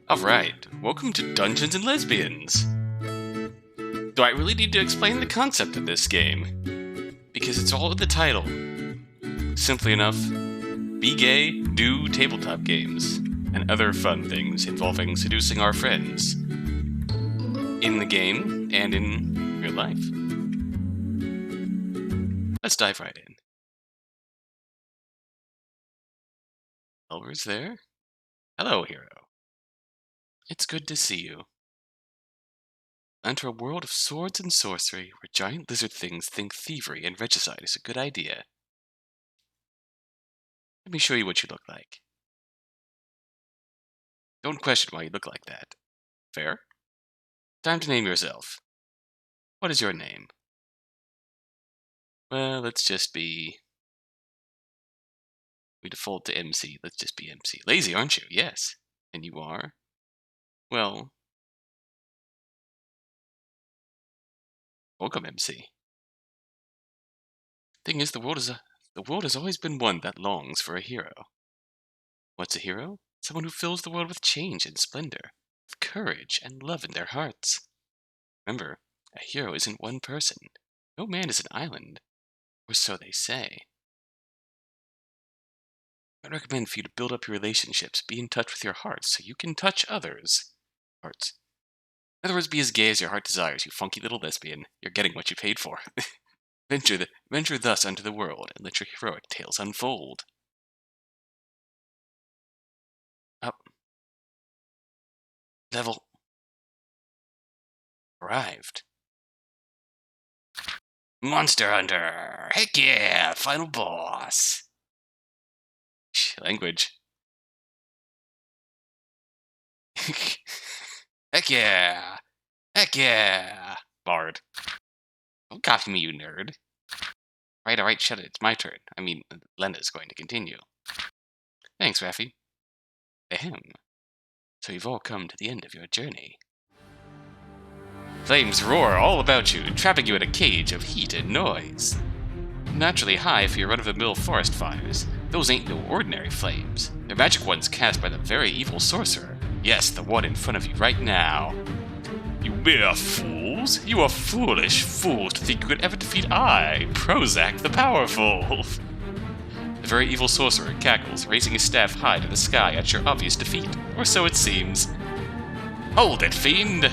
Alright, welcome to Dungeons and Lesbians! Do I really need to explain the concept of this game? Because it's all in the title. Simply enough, be gay, do tabletop games, and other fun things involving seducing our friends. In the game, and in real life. Let's dive right in. Elver's there? Hello, hero. It's good to see you. Enter a world of swords and sorcery where giant lizard things think thievery and regicide is a good idea. Let me show you what you look like. Don't question why you look like that. Fair? Time to name yourself. What is your name? Well, let's just be... We default to MC. Let's just be MC. Lazy, aren't you? Yes. And you are? Well... Welcome, MC. Thing is, the world has always been one that longs for a hero. What's a hero? Someone who fills the world with change and splendor, with courage and love in their hearts. Remember, a hero isn't one person. No man is an island. Or so they say. I recommend for you to build up your relationships, be in touch with your hearts, so you can touch others' hearts. In other words, be as gay as your heart desires, you funky little lesbian. You're getting what you paid for. Venture thus unto the world, and let your heroic tales unfold. Up. Level. Arrived. Monster Hunter! Heck yeah! Final boss! Language. Heck yeah! Heck yeah! Bard. Don't copy me, you nerd. Alright, shut it. It's my turn. I mean, Lenda's going to continue. Thanks, Raffi. Ahem. So you've all come to the end of your journey. Flames roar all about you, trapping you in a cage of heat and noise. Naturally high for your run-of-the-mill forest fires, those ain't no ordinary flames. They're magic ones cast by the very evil sorcerer. Yes, the one in front of you right now. You mere fools! You are foolish fools to think you could ever defeat I, Prozac the Powerful! The very evil sorcerer cackles, raising his staff high to the sky at your obvious defeat, or so it seems. Hold it, fiend!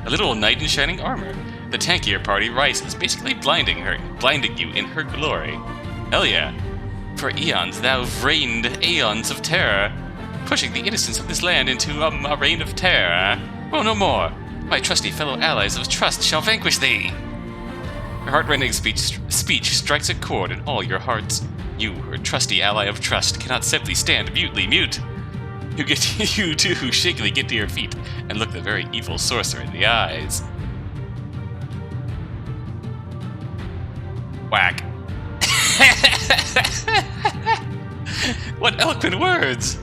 A little knight in shining armor. The tankier party rises, basically blinding you in her glory. Hell yeah. For eons thou've reigned aeons of terror, pushing the innocence of this land into a reign of terror. Oh, no more. My trusty fellow allies of trust shall vanquish thee. Her heart-rending speech strikes a chord in all your hearts. You, her trusty ally of trust, cannot simply stand mutely mute. You too shakily get to your feet and look the very evil sorcerer in the eyes. Wack. What eloquent words!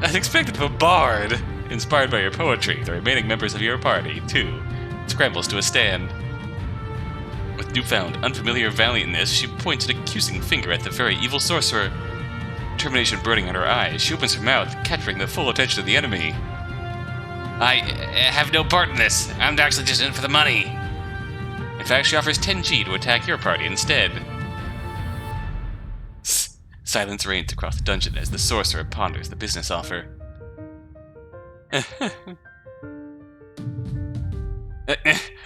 As expected of a bard, inspired by your poetry, the remaining members of your party, too, scrambles to a stand. With newfound, unfamiliar valiantness, she points an accusing finger at the very evil sorcerer. Determination burning in her eyes, she opens her mouth, capturing the full attention of the enemy. I have no part in this. I'm actually just in for the money. In fact, she offers 10G to attack your party instead. Silence reigns across the dungeon as the sorcerer ponders the business offer.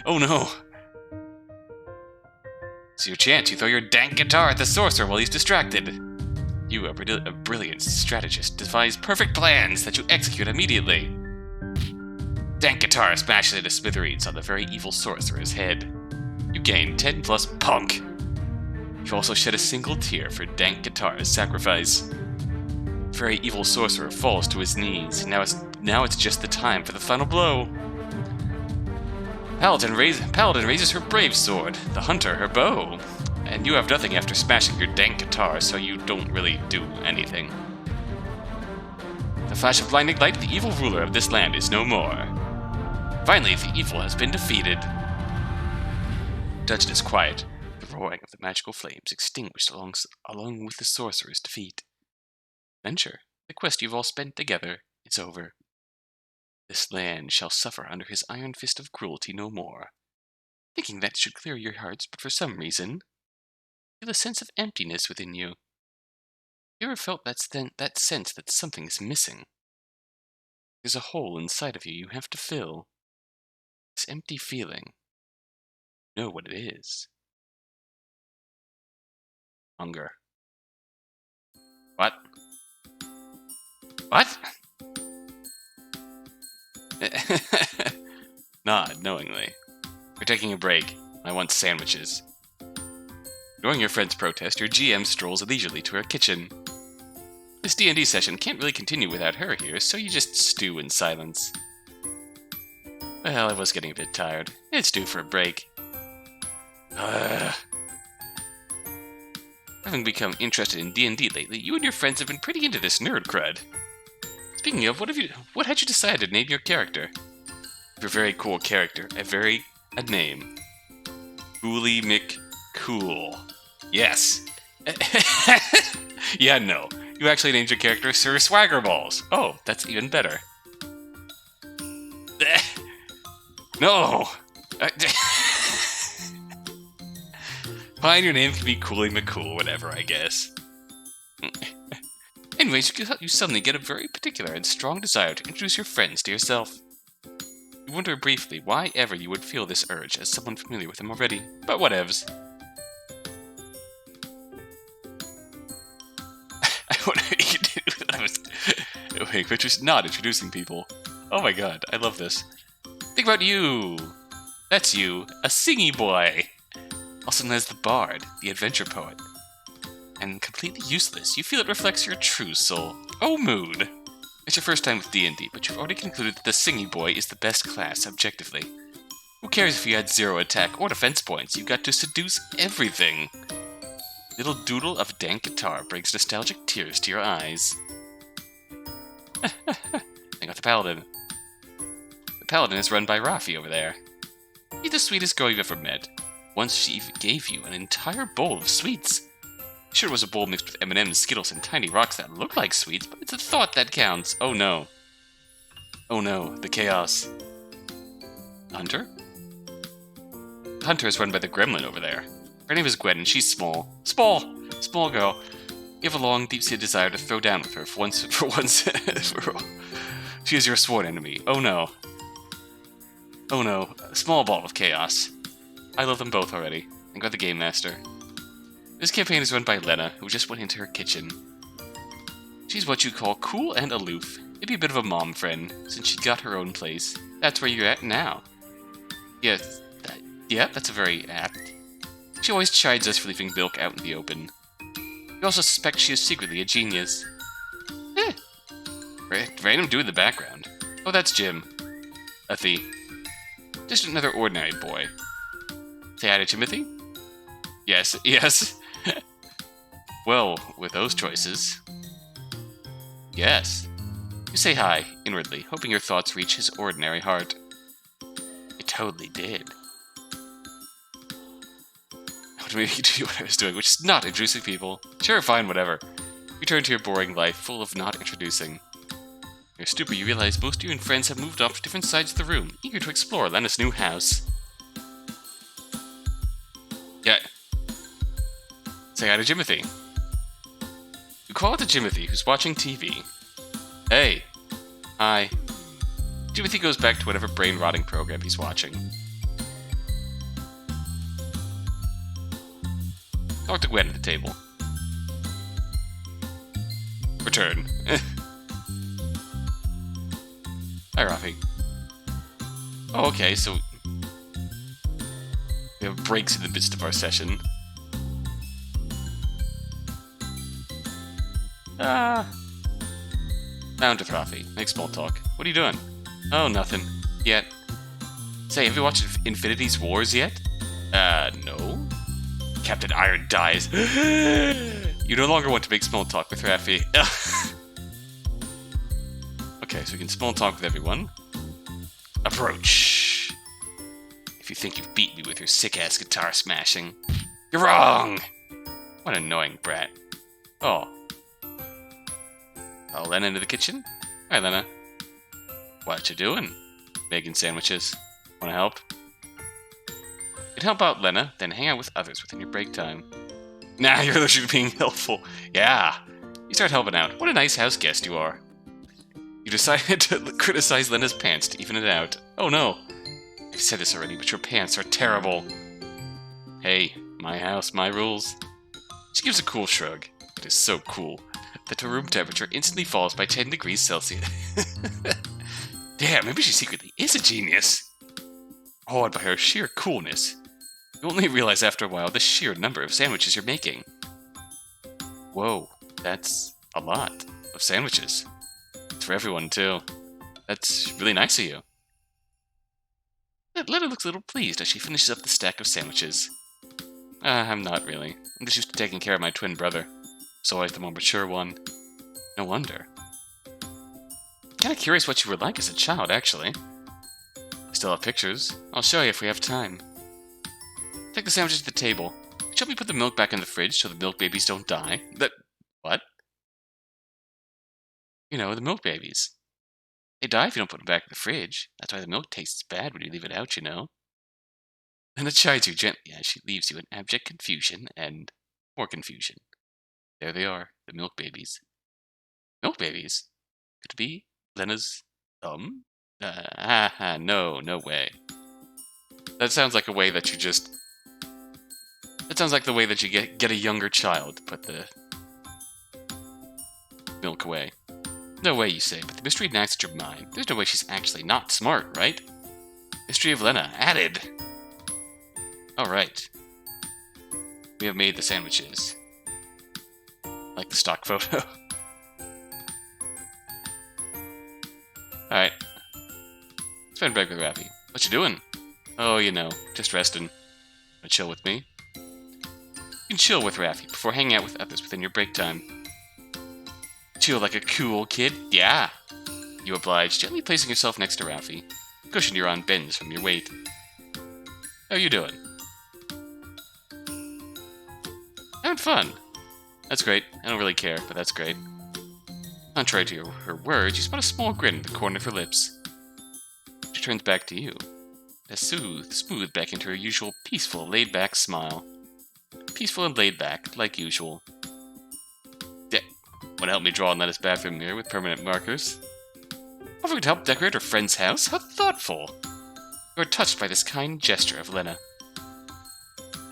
Oh no. It's your chance. You throw your dank guitar at the sorcerer while he's distracted. You, a brilliant strategist, devise perfect plans that you execute immediately. Dank guitar smashes into smithereens on the very evil sorcerer's head. You gain 10 plus punk. You also shed a single tear for dank guitar's sacrifice. The very evil sorcerer falls to his knees. Now it's just the time for the final blow. Paladin raises her brave sword, the hunter her bow. And you have nothing after smashing your dank guitar, so you don't really do anything. The flash of blinding light, the evil ruler of this land is no more. Finally, the evil has been defeated. The dungeon is quiet, the roaring of the magical flames extinguished along with the sorcerer's defeat. Adventure, the quest you've all spent together, It's over. This land shall suffer under his iron fist of cruelty no more. Thinking that should clear your hearts, but for some reason, feel a sense of emptiness within you. You ever felt that sense that something is missing? There's a hole inside of you have to fill. This empty feeling. You know what it is. Hunger. What? What? Nod knowingly. We're taking a break. I want sandwiches. Ignoring your friend's protest, your GM strolls leisurely to her kitchen. This D&D session can't really continue without her here, so you just stew in silence. Well, I was getting a bit tired. It's due for a break. Having become interested in D&D lately, you and your friends have been pretty into this nerd crud. Speaking of, what had you decided to name your character? Your very cool character. A name. Cooley McCool. Yes. Yeah, no. You actually named your character Sir Swaggerballs. Oh, that's even better. No! Fine, your name can be Cooley McCool, whatever, I guess. Anyways, you suddenly get a very particular and strong desire to introduce your friends to yourself. You wonder briefly why ever you would feel this urge as someone familiar with them already, but whatevs. Wait, but you're not introducing people. Oh my god, I love this. Think about you! That's you, a singy boy! Also known as the Bard, the adventure poet. And completely useless, you feel it reflects your true soul. Oh, mood! It's your first time with D&D, but you've already concluded that the singy boy is the best class, objectively. Who cares if you had 0 attack or defense points, you've got to seduce everything! Little doodle of dank guitar brings nostalgic tears to your eyes. I got the Paladin. The Paladin is run by Rafi over there. She's the sweetest girl you've ever met. Once she even gave you an entire bowl of sweets. Sure, it was a bowl mixed with M&M's, Skittles, and tiny rocks that look like sweets, but it's a thought that counts. Oh no. Oh no, the chaos. Hunter? The Hunter is run by the gremlin over there. Her name is Gwen, and she's small. Small girl. You have a long, deep-seated desire to throw down with her for once. She is your sworn enemy. Oh no. Oh no. A small ball of chaos. I love them both already. And got the Game Master. This campaign is run by Lena, who just went into her kitchen. She's what you'd call cool and aloof. Maybe a bit of a mom friend, since she got her own place. That's where you're at now. Yes, that's a very apt. She always chides us for leaving milk out in the open. You also suspect she is secretly a genius. Random dude in the background. Oh, that's Jim. A thief. Just another ordinary boy. Say hi to Timothy? Yes. Well, with those choices... Yes. You say hi, inwardly, hoping your thoughts reach his ordinary heart. It totally did. I would maybe do what I was doing, which is not introducing people. Sure, fine, whatever. You turn to your boring life, full of not introducing. You're stupid, you realize most of you and friends have moved off to different sides of the room, eager to explore Lena's new house. Yeah. Say hi to Jimothy. You call out to Jimothy, who's watching TV. Hey. Hi. Jimothy goes back to whatever brain-rotting program he's watching. Talk to Gwen at the table. Return. Hi, Rafi. Oh, okay, so... we have breaks in the midst of our session. Down to Rafi. Make small talk. What are you doing? Oh, nothing. Yet. Say, have you watched Infinity's Wars yet? No. Captain Iron dies. You no longer want to make small talk with Rafi. Okay, so we can small talk with everyone. Approach. If you think you've beat me with your sick-ass guitar smashing, you're wrong! What an annoying brat. Oh. I'll then into the kitchen. Hi, Lena. What you doing? Making sandwiches. Wanna help? You can help out Lena, then hang out with others within your break time. Nah, you're literally being helpful. Yeah. You start helping out. What a nice house guest you are. You decided to criticize Lena's pants to even it out. Oh no. I've said this already, but your pants are terrible. Hey, my house, my rules. She gives a cool shrug. It is so cool that her room temperature instantly falls by 10 degrees Celsius. Damn, maybe she secretly is a genius. Awed by her sheer coolness, you only realize after a while the sheer number of sandwiches you're making. Whoa, that's a lot of sandwiches. It's for everyone, too. That's really nice of you. Lena looks a little pleased as she finishes up the stack of sandwiches. I'm not really. I'm just used to taking care of my twin brother. He's always the more mature one. No wonder. Kinda curious what you were like as a child, actually. I still have pictures. I'll show you if we have time. Take the sandwiches to the table. Shall we put the milk back in the fridge so the milk babies don't die? What? You know, the milk babies. They die if you don't put them back in the fridge. That's why the milk tastes bad when you leave it out, you know. And it chides you gently as she leaves you in abject confusion and more confusion. There they are, the milk babies. Milk babies? Could it be Lena's thumb? No way. That sounds like a way that you just... That sounds like the way that you get a younger child to put the milk away. No way, you say, but the mystery nags at your mind. There's no way she's actually not smart, right? Mystery of Lena, added! Alright. We have made the sandwiches. Like the stock photo. Alright. Spend break with Raffy. What you doing? Oh, you know, just resting. Wanna chill with me? You can chill with Raffy before hanging out with others within your break time. Chill like a cool kid? Yeah! You oblige, gently placing yourself next to Raffy. The cushion you're on bends from your weight. How you doing? Having fun. That's great. I don't really care, but that's great. Contrary to her words, you spot a small grin at the corner of her lips. She turns back to you. A smooth back into her usual peaceful, laid-back smile. Peaceful and laid back, like usual. Want to help me draw on Lena's bathroom mirror with permanent markers? Offering to help decorate her friend's house? How thoughtful! You are touched by this kind gesture of Lena.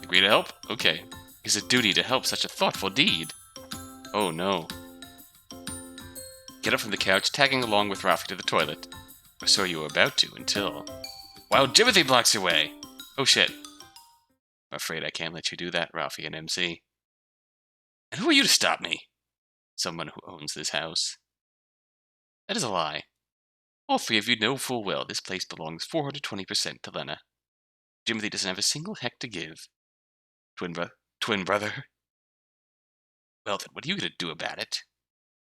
Agree to help? Okay. It's a duty to help such a thoughtful deed. Oh no. Get up from the couch, tagging along with Raffy to the toilet. Or so you were about to, until... While Jimothy blocks your way! Oh shit. I'm afraid I can't let you do that, Raffy and MC. And who are you to stop me? Someone who owns this house. That is a lie. All three of you know full well this place belongs 420% to Lena. Jimothy doesn't have a single heck to give. Twin brother? Well then, what are you going to do about it?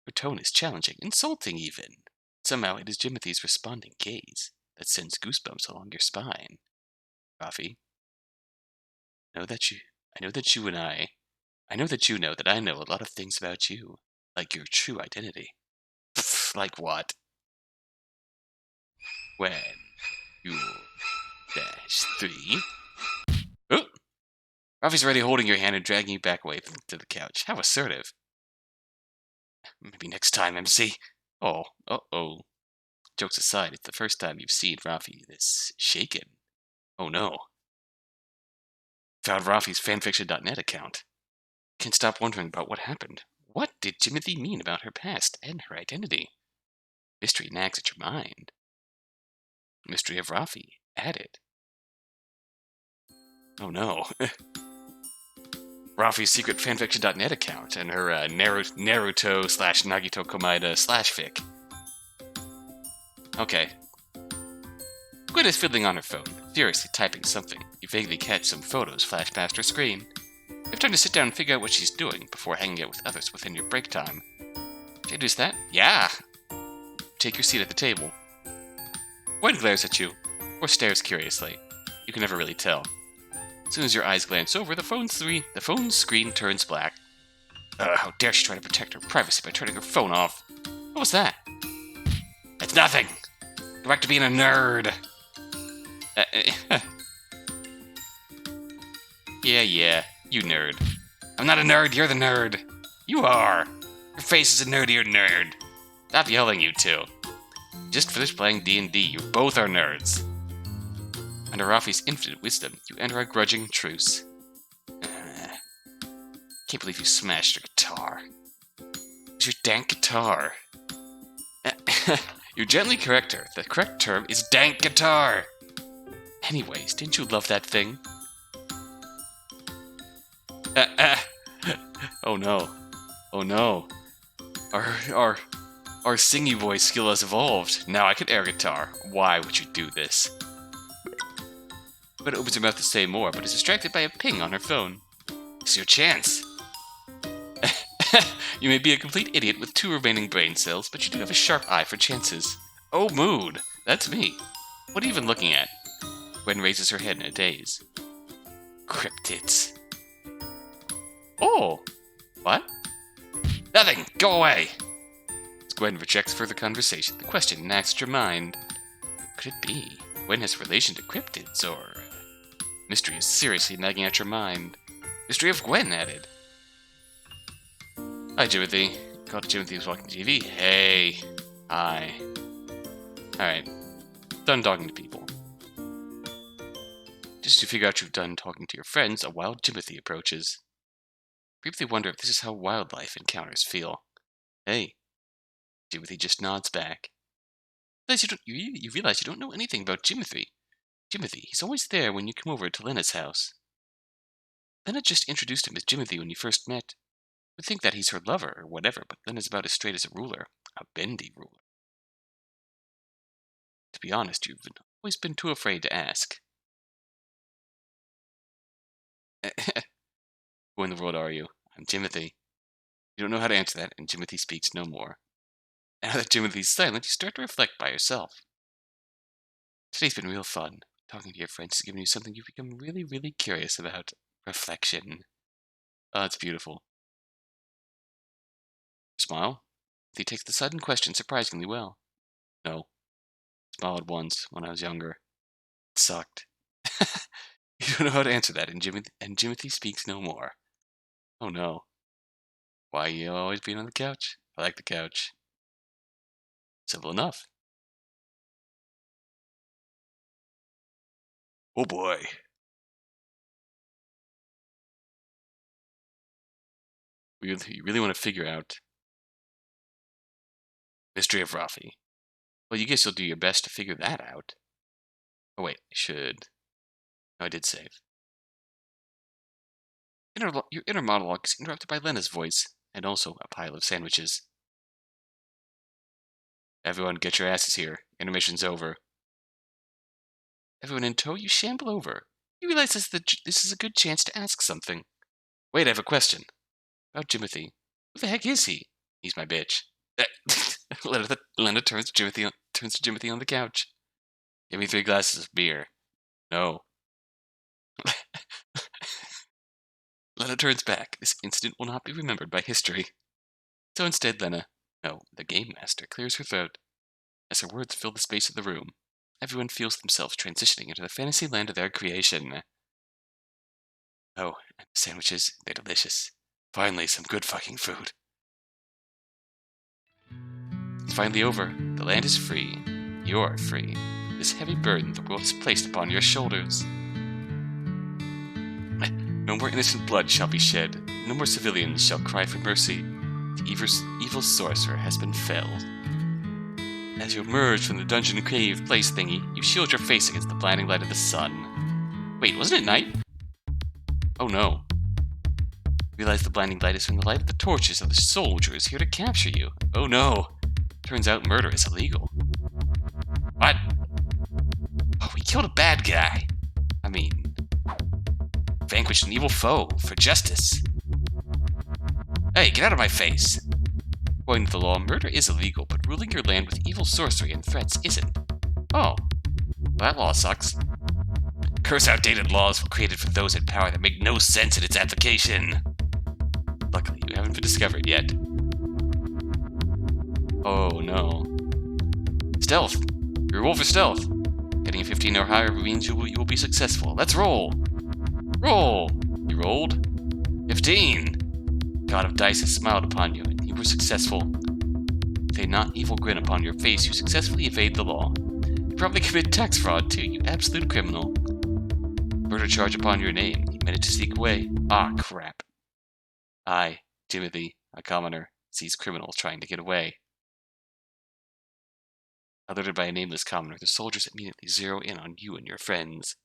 Her tone is challenging, insulting even. Somehow it is Jimothy's responding gaze that sends goosebumps along your spine. Raffy, I know that you know that I know a lot of things about you. Like your true identity. Pfft, like what? When you -3. Oh! Raffy's already holding your hand and dragging you back away to the couch. How assertive. Maybe next time, MC. Oh, uh-oh. Jokes aside, it's the first time you've seen Raffy this shaken. Oh no. Found Raffy's fanfiction.net account. Can't stop wondering about what happened. What did Jimothy mean about her past and her identity? Mystery nags at your mind. Mystery of Raffy added. Oh no. Raffy's secret fanfiction.net account and her Naruto/Nagito Komaeda/fic. Okay. Gwen is fiddling on her phone, furiously typing something. You vaguely catch some photos flash past her screen. You have time to sit down and figure out what she's doing before hanging out with others within your break time. Can you do that? Yeah! Take your seat at the table. Gwen glares at you, or stares curiously. You can never really tell. As soon as your eyes glance over, the phone's screen turns black. How dare she try to protect her privacy by turning her phone off? What was that? It's nothing. Go back to being a nerd. Yeah, you nerd. I'm not a nerd, you're the nerd. You are. Your face is a nerdier nerd. Stop yelling, you two. Just finished playing D&D, you both are nerds. Under Rafi's infinite wisdom, you enter a grudging truce. Can't believe you smashed your guitar. It's your dank guitar. You gently correct her. The correct term is dank guitar. Anyways, didn't you love that thing? Oh no. Oh no. Our singy voice skill has evolved. Now I can air guitar. Why would you do this? But opens her mouth to say more, but is distracted by a ping on her phone. It's your chance. You may be a complete idiot with 2 remaining brain cells, but you do have a sharp eye for chances. Oh, mood! That's me. What are you even looking at? Gwen raises her head in a daze. Cryptids. Oh! What? Nothing! Go away! As Gwen rejects further conversation, the question nags your mind. Could it be? Gwen has a relation to cryptids, or... Mystery is seriously nagging at your mind. Mystery of Gwen added. Hi, Jimothy. Called Jimothy was watching TV. Hey. Hi. Alright. Done talking to people. Just to figure out you've done talking to your friends, a wild Jimothy approaches. Briefly wonder if this is how wildlife encounters feel. Hey. Jimothy just nods back. You realize you don't know anything about Jimothy. Jimothy, he's always there when you come over to Lena's house. Lena just introduced him as Jimothy when you first met. You would think that he's her lover or whatever, but Lena's about as straight as a ruler. A bendy ruler. To be honest, you've always been too afraid to ask. Who in the world are you? I'm Jimothy. You don't know how to answer that, and Jimothy speaks no more. Now that Jimothy's silent, you start to reflect by yourself. Today's been real fun. Talking to your friends has given you something you've become really, really curious about. Reflection. Oh, it's beautiful. Smile? He takes the sudden question surprisingly well. No. Smiled once, when I was younger. It sucked. You don't know how to answer that, and Jimothy speaks no more. Oh no. Why are you always being on the couch? I like the couch. Simple enough. Oh boy. You really want to figure out Mystery of Rafi. Well, you guess you'll do your best to figure that out. Oh wait, I should. No, I did save. Your inner monologue is interrupted by Lena's voice, and also a pile of sandwiches. Everyone, get your asses here. Intermission's over. Everyone in tow, you shamble over. You realize this is a good chance to ask something. Wait, I have a question. About Jimothy. Who the heck is he? He's my bitch. Lena turns to Jimothy on the couch. Give me 3 glasses of beer. No. Lena turns back. This incident will not be remembered by history. So instead, Lena, no, the game master, clears her throat. As her words fill the space of the room, everyone feels themselves transitioning into the fantasy land of their creation. Oh, and the sandwiches, they're delicious. Finally, some good fucking food. It's finally over. The land is free. You're free. This heavy burden the world has placed upon your shoulders. No more innocent blood shall be shed. No more civilians shall cry for mercy. The evil sorcerer has been felled. As you emerge from the dungeon cave place thingy, you shield your face against the blinding light of the sun. Wait, wasn't it night? Oh no. Realize the blinding light is from the light of the torches of the soldiers here to capture you. Oh no. Turns out murder is illegal. What? Oh, we killed a bad guy. I mean, vanquished an evil foe for justice. Hey, get out of my face. According to the law, murder is illegal, but ruling your land with evil sorcery and threats isn't. Oh, well, that law sucks. Curse outdated laws created for those in power that make no sense in its application. Luckily, you haven't been discovered yet. Oh no. This Stealth. You roll for stealth. Getting a 15 or higher means you will be successful. Let's roll. Roll. You rolled. 15. God of Dice has smiled upon you, and you were successful. With a not evil grin upon your face, you successfully evade the law. You probably commit tax fraud, too, you absolute criminal. Murder charge upon your name. You managed to sneak away. Ah, crap. I, Timothy, a commoner, sees criminals trying to get away. Alerted by a nameless commoner, the soldiers immediately zero in on you and your friends.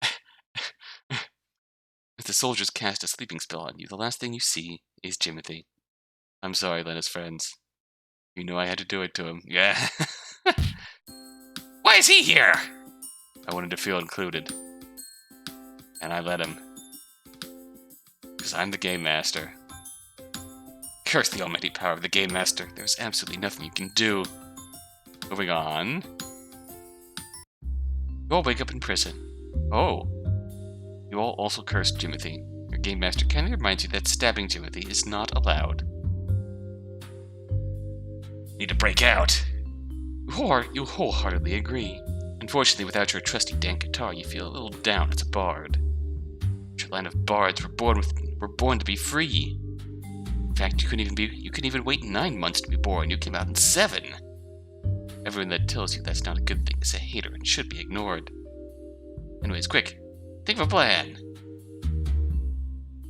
As the soldiers cast a sleeping spell on you, the last thing you see is Timothy. I'm sorry, Lena's friends. You know I had to do it to him. Yeah. Why is he here? I wanted to feel included. And I let him. Because I'm the Game Master. Curse the almighty power of the Game Master. There's absolutely nothing you can do. Moving on. You all wake up in prison. Oh. You all also cursed Timothy. Your Game Master kindly reminds you that stabbing Timothy is not allowed. Need to break out. You wholeheartedly agree. Unfortunately, without your trusty dank guitar, you feel a little down as a bard. Your line of bards were born to be free. In fact, you couldn't even wait 9 months to be born. You came out in 7. Everyone that tells you that's not a good thing is a hater and should be ignored. Anyways, quick, think of a plan.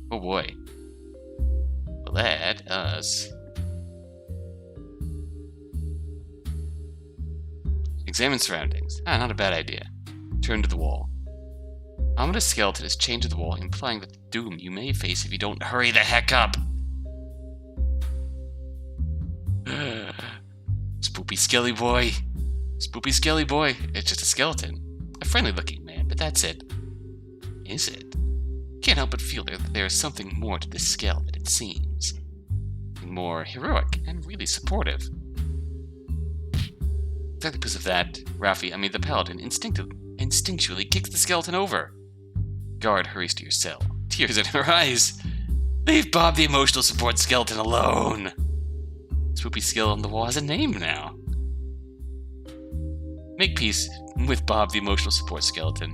Oh boy. Let us examine surroundings. Not a bad idea. Turn to the wall. Ominous skeleton is chained to the wall, implying the doom you may face if you don't hurry the heck up. Spoopy skelly boy. Spoopy skelly boy. It's just a skeleton. A friendly looking man, but that's it. Is it? Can't help but feel that there is something more to this skell than it seems. More heroic and really supportive. Exactly because of that, the paladin instinctually kicks the skeleton over. Guard hurries to your cell, tears in her eyes. Leave Bob the emotional support skeleton alone. Swoopy skill on the wall has a name now. Make peace with Bob the emotional support skeleton.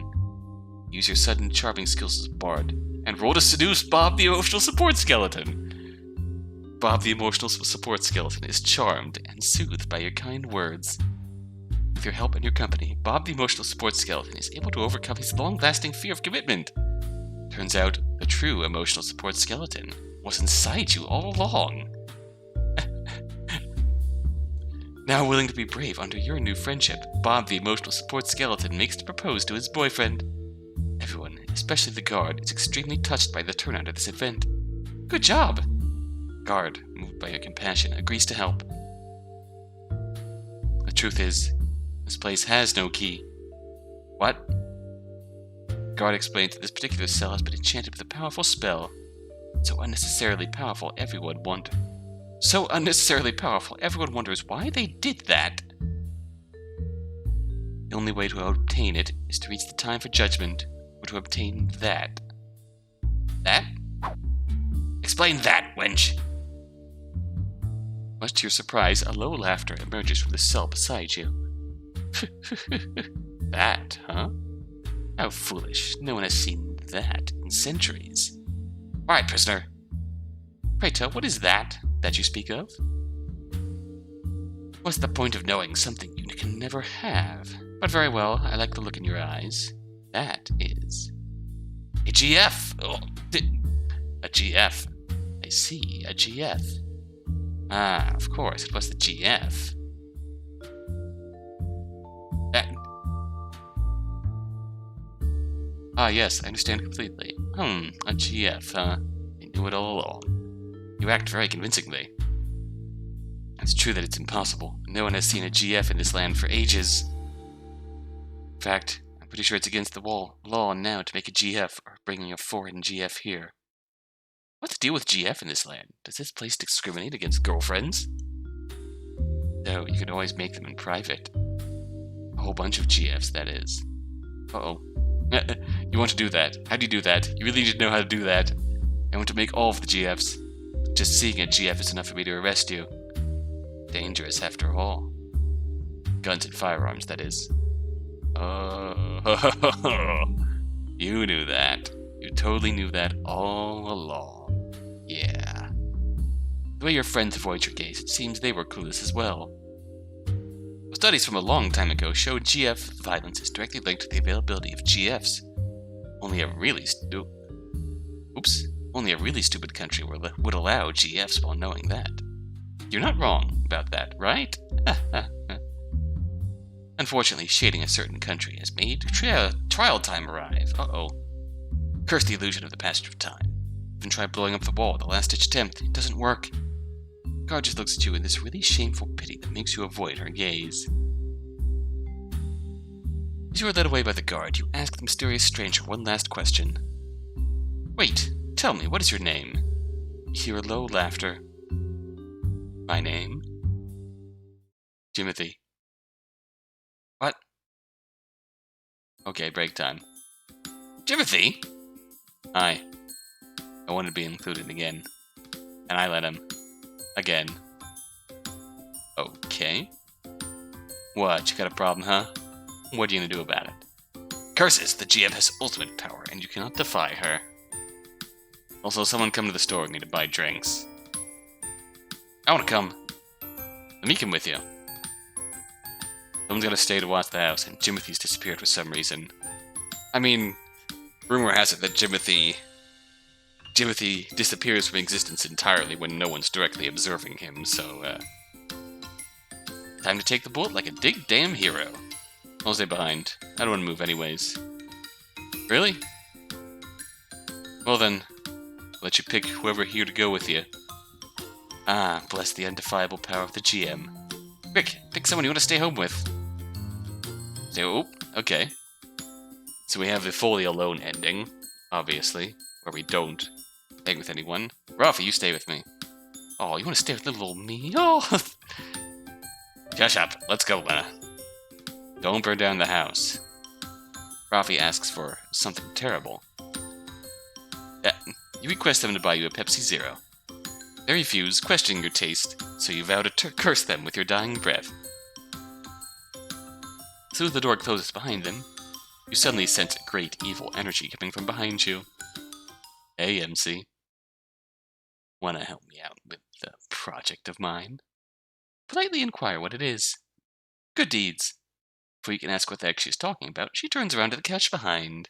Use your sudden charming skills as a bard, and roll to seduce Bob the emotional support skeleton. Bob the emotional support skeleton is charmed and soothed by your kind words. With your help and your company, Bob the emotional support skeleton is able to overcome his long-lasting fear of commitment. Turns out, the true emotional support skeleton was inside you all along. Now willing to be brave under your new friendship, Bob the emotional support skeleton makes the propose to his boyfriend. Everyone, especially the guard, is extremely touched by the turnout of this event. Good job! Guard, moved by your compassion, agrees to help. The truth is, this place has no key. What? Guard explains that this particular cell has been enchanted with a powerful spell. So unnecessarily powerful, everyone wonders why they did that. The only way to obtain it is to reach the time for judgment, or to obtain that. That? Explain that, wench! Much to your surprise, a low laughter emerges from the cell beside you. That, huh? How foolish. No one has seen that in centuries. Alright, prisoner. Pray tell, what is that you speak of? What's the point of knowing something you can never have? But very well, I like the look in your eyes. That is a GF. Oh, a GF. I see, a GF. Ah, of course, it was the GF. Yes, I understand completely. A GF, huh? I knew it all along. You act very convincingly. It's true that it's impossible. No one has seen a GF in this land for ages. In fact, I'm pretty sure it's against the law now to make a GF or bringing a foreign GF here. What's the deal with GF in this land? Does this place discriminate against girlfriends? No, you can always make them in private. A whole bunch of GFs, that is. Uh-oh. You want to do that? How do you do that? You really need to know how to do that. I want to make all of the GFs. Just seeing a GF is enough for me to arrest you. Dangerous, after all. Guns and firearms, that is. Oh, you knew that. You totally knew that all along. Yeah. The way your friends avoid your gaze, it seems they were clueless as well. Studies from a long time ago show GF violence is directly linked to the availability of GFs. Only a really stupid country would allow GFs while knowing that. You're not wrong about that, right? Unfortunately, shading a certain country has made trial time arrive. Uh-oh. Curse the illusion of the passage of time. Even try blowing up the wall with a last-ditch attempt. It doesn't work. God just looks at you in this really shameful pity that makes you avoid her gaze. As you are led away by the guard, you ask the mysterious stranger one last question. Wait, tell me, what is your name? You hear a low laughter. My name? Jimothy. What? Okay, break time. Jimothy? Hi. I wanted to be included again. And I let him. Again. Okay. What, you got a problem, huh? What are you gonna do about it? Curses! The GF has ultimate power, and you cannot defy her. Also, someone come to the store and need to buy drinks. I wanna come. Let me come with you. Someone's gotta stay to watch the house, and Jimothy's disappeared for some reason. I mean, rumor has it that Jimothy disappears from existence entirely when no one's directly observing him, so, time to take the bullet like a damn hero. I'll stay behind. I don't want to move anyways. Really? Well then, I'll let you pick whoever here to go with you. Ah, bless the undefiable power of the GM. Quick, pick someone you want to stay home with. Oh, okay. So we have the fully alone ending, obviously, where we don't hang with anyone. Rafi, you stay with me. Oh, you want to stay with little old me? Oh! Shush up. Let's go, Lena. Don't burn down the house. Rafi asks for something terrible. You request them to buy you a Pepsi Zero. They refuse, questioning your taste, so you vow to curse them with your dying breath. As soon as the door closes behind them, you suddenly sense a great evil energy coming from behind you. Hey, MC. Wanna help me out with the project of mine? Politely inquire what it is. Good deeds. Before you can ask what the heck she's talking about, she turns around to the couch behind.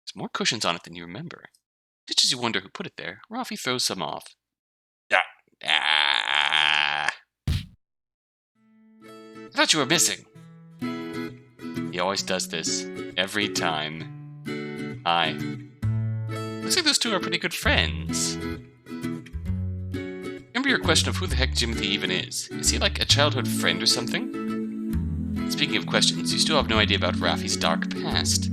There's more cushions on it than you remember. Just as you wonder who put it there, Rafi throws some off. I thought you were missing. He always does this. Every time. Hi. Looks like those two are pretty good friends. Remember your question of who the heck Jimothy even is? Is he like a childhood friend or something? Speaking of questions, you still have no idea about Rafi's dark past.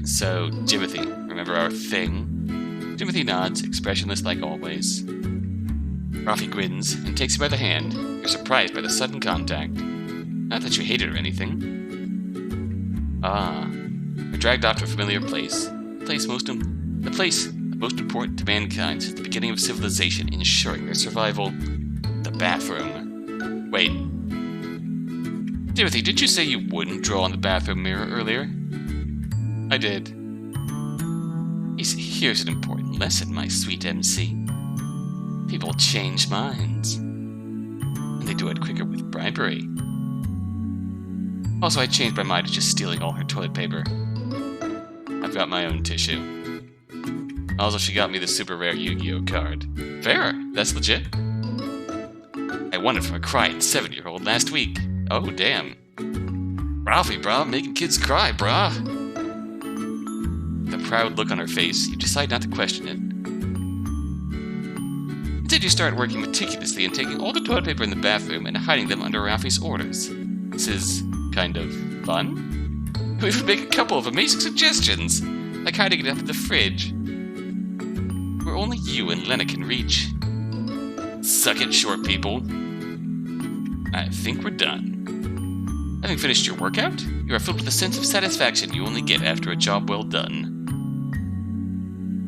So, Jimothy, remember our thing? Jimothy nods, expressionless like always. Rafi grins and takes you by the hand. You're surprised by the sudden contact. Not that you hate it or anything. Ah, you're dragged off to a familiar place. The place most important to mankind since the beginning of civilization, ensuring their survival. The bathroom. Wait. Timothy, did you say you wouldn't draw on the bathroom mirror earlier? I did. Here's an important lesson, my sweet MC. People change minds. And they do it quicker with bribery. Also, I changed my mind to just stealing all her toilet paper. I've got my own tissue. Also, she got me the super rare Yu-Gi-Oh card. Fair, that's legit. I won it from a crying 7-year-old last week. Oh, damn. Rafi, brah, making kids cry, brah. With a proud look on her face, you decide not to question it. Instead, you start working meticulously and taking all the toilet paper in the bathroom and hiding them under Rafi's orders. This is kind of fun. We would make a couple of amazing suggestions, like hiding it under the fridge, where only you and Lena can reach. Suck it, short people. I think we're done. Having finished your workout, you are filled with a sense of satisfaction you only get after a job well done.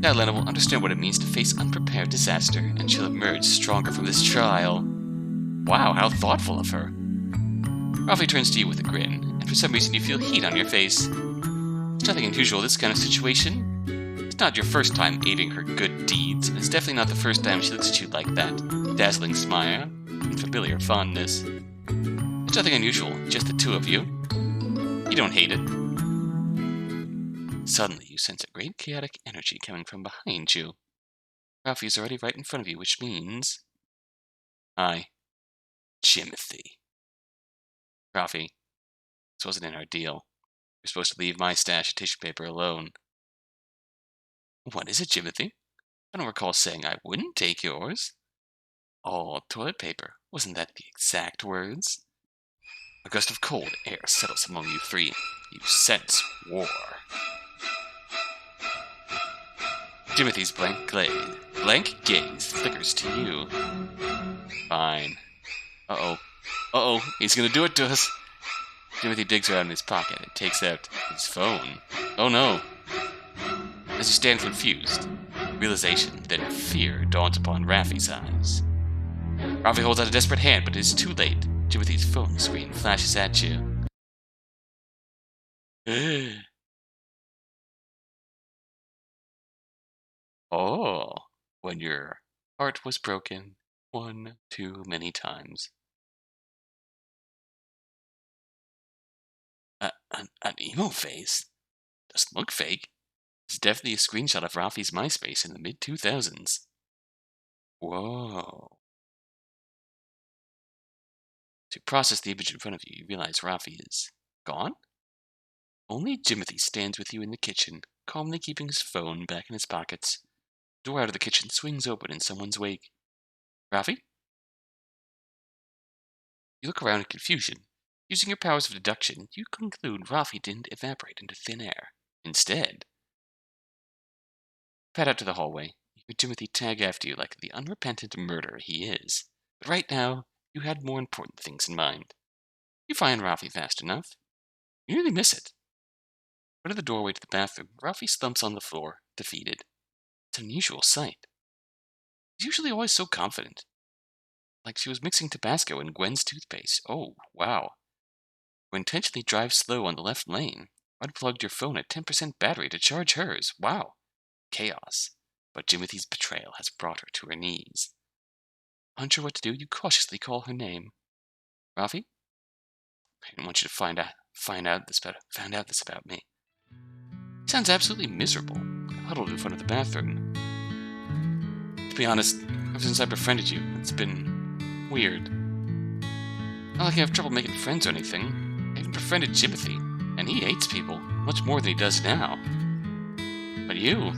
Now Lena will understand what it means to face unprepared disaster, and she'll emerge stronger from this trial. Wow, how thoughtful of her. Ralphie turns to you with a grin, and for some reason you feel heat on your face. There's nothing unusual in this kind of situation. It's not your first time aiding her good deeds, and it's definitely not the first time she looks at you like that. Dazzling smile, and familiar fondness. There's nothing unusual, just the two of you. You don't hate it. Suddenly, you sense a great chaotic energy coming from behind you. Ralphie is already right in front of you, which means... Hi, Jimothy. Ralphie, this wasn't in our deal. You're supposed to leave my stash of tissue paper alone. What is it, Jimothy? I don't recall saying I wouldn't take yours. Oh, toilet paper. Wasn't that the exact words? A gust of cold air settles among you three. You sense war. Jimothy's blank gaze flickers to you. Fine. Uh-oh, he's gonna do it to us. Jimothy digs around in his pocket and takes out his phone. Oh no. As you stand confused, realization, then fear dawns upon Ralphie's eyes. Ralphie holds out a desperate hand, but it is too late. Jimothy's phone screen flashes at you. Oh, when your heart was broken one too many times. An emo face? Doesn't look fake. It's definitely a screenshot of Ralphie's MySpace in the mid-2000s. Whoa. To process the image in front of you, you realize Ralphie is gone? Only Jimothy stands with you in the kitchen, calmly keeping his phone back in his pockets. The door out of the kitchen swings open in someone's wake. Ralphie? You look around in confusion. Using your powers of deduction, you conclude Ralphie didn't evaporate into thin air. Instead, pad out to the hallway. You hear Jimothy tag after you like the unrepentant murderer he is. But right now, you had more important things in mind. You find Ralphie fast enough. You nearly miss it. In front of the doorway to the bathroom, Ralphie slumps on the floor, defeated. It's an unusual sight. He's usually always so confident. Like she was mixing Tabasco in Gwen's toothpaste. Oh, wow. You intentionally drive slow on the left lane. Unplugged your phone at 10% battery to charge hers. Wow. Chaos. But Jimothy's betrayal has brought her to her knees. Unsure what to do, you cautiously call her name. Ralphie? I didn't want you to find out this about me. He sounds absolutely miserable, huddled in front of the bathroom. To be honest, ever since I befriended you, it's been weird. Not like I have trouble making friends or anything. I even befriended Jimothy, and he hates people much more than he does now. But you...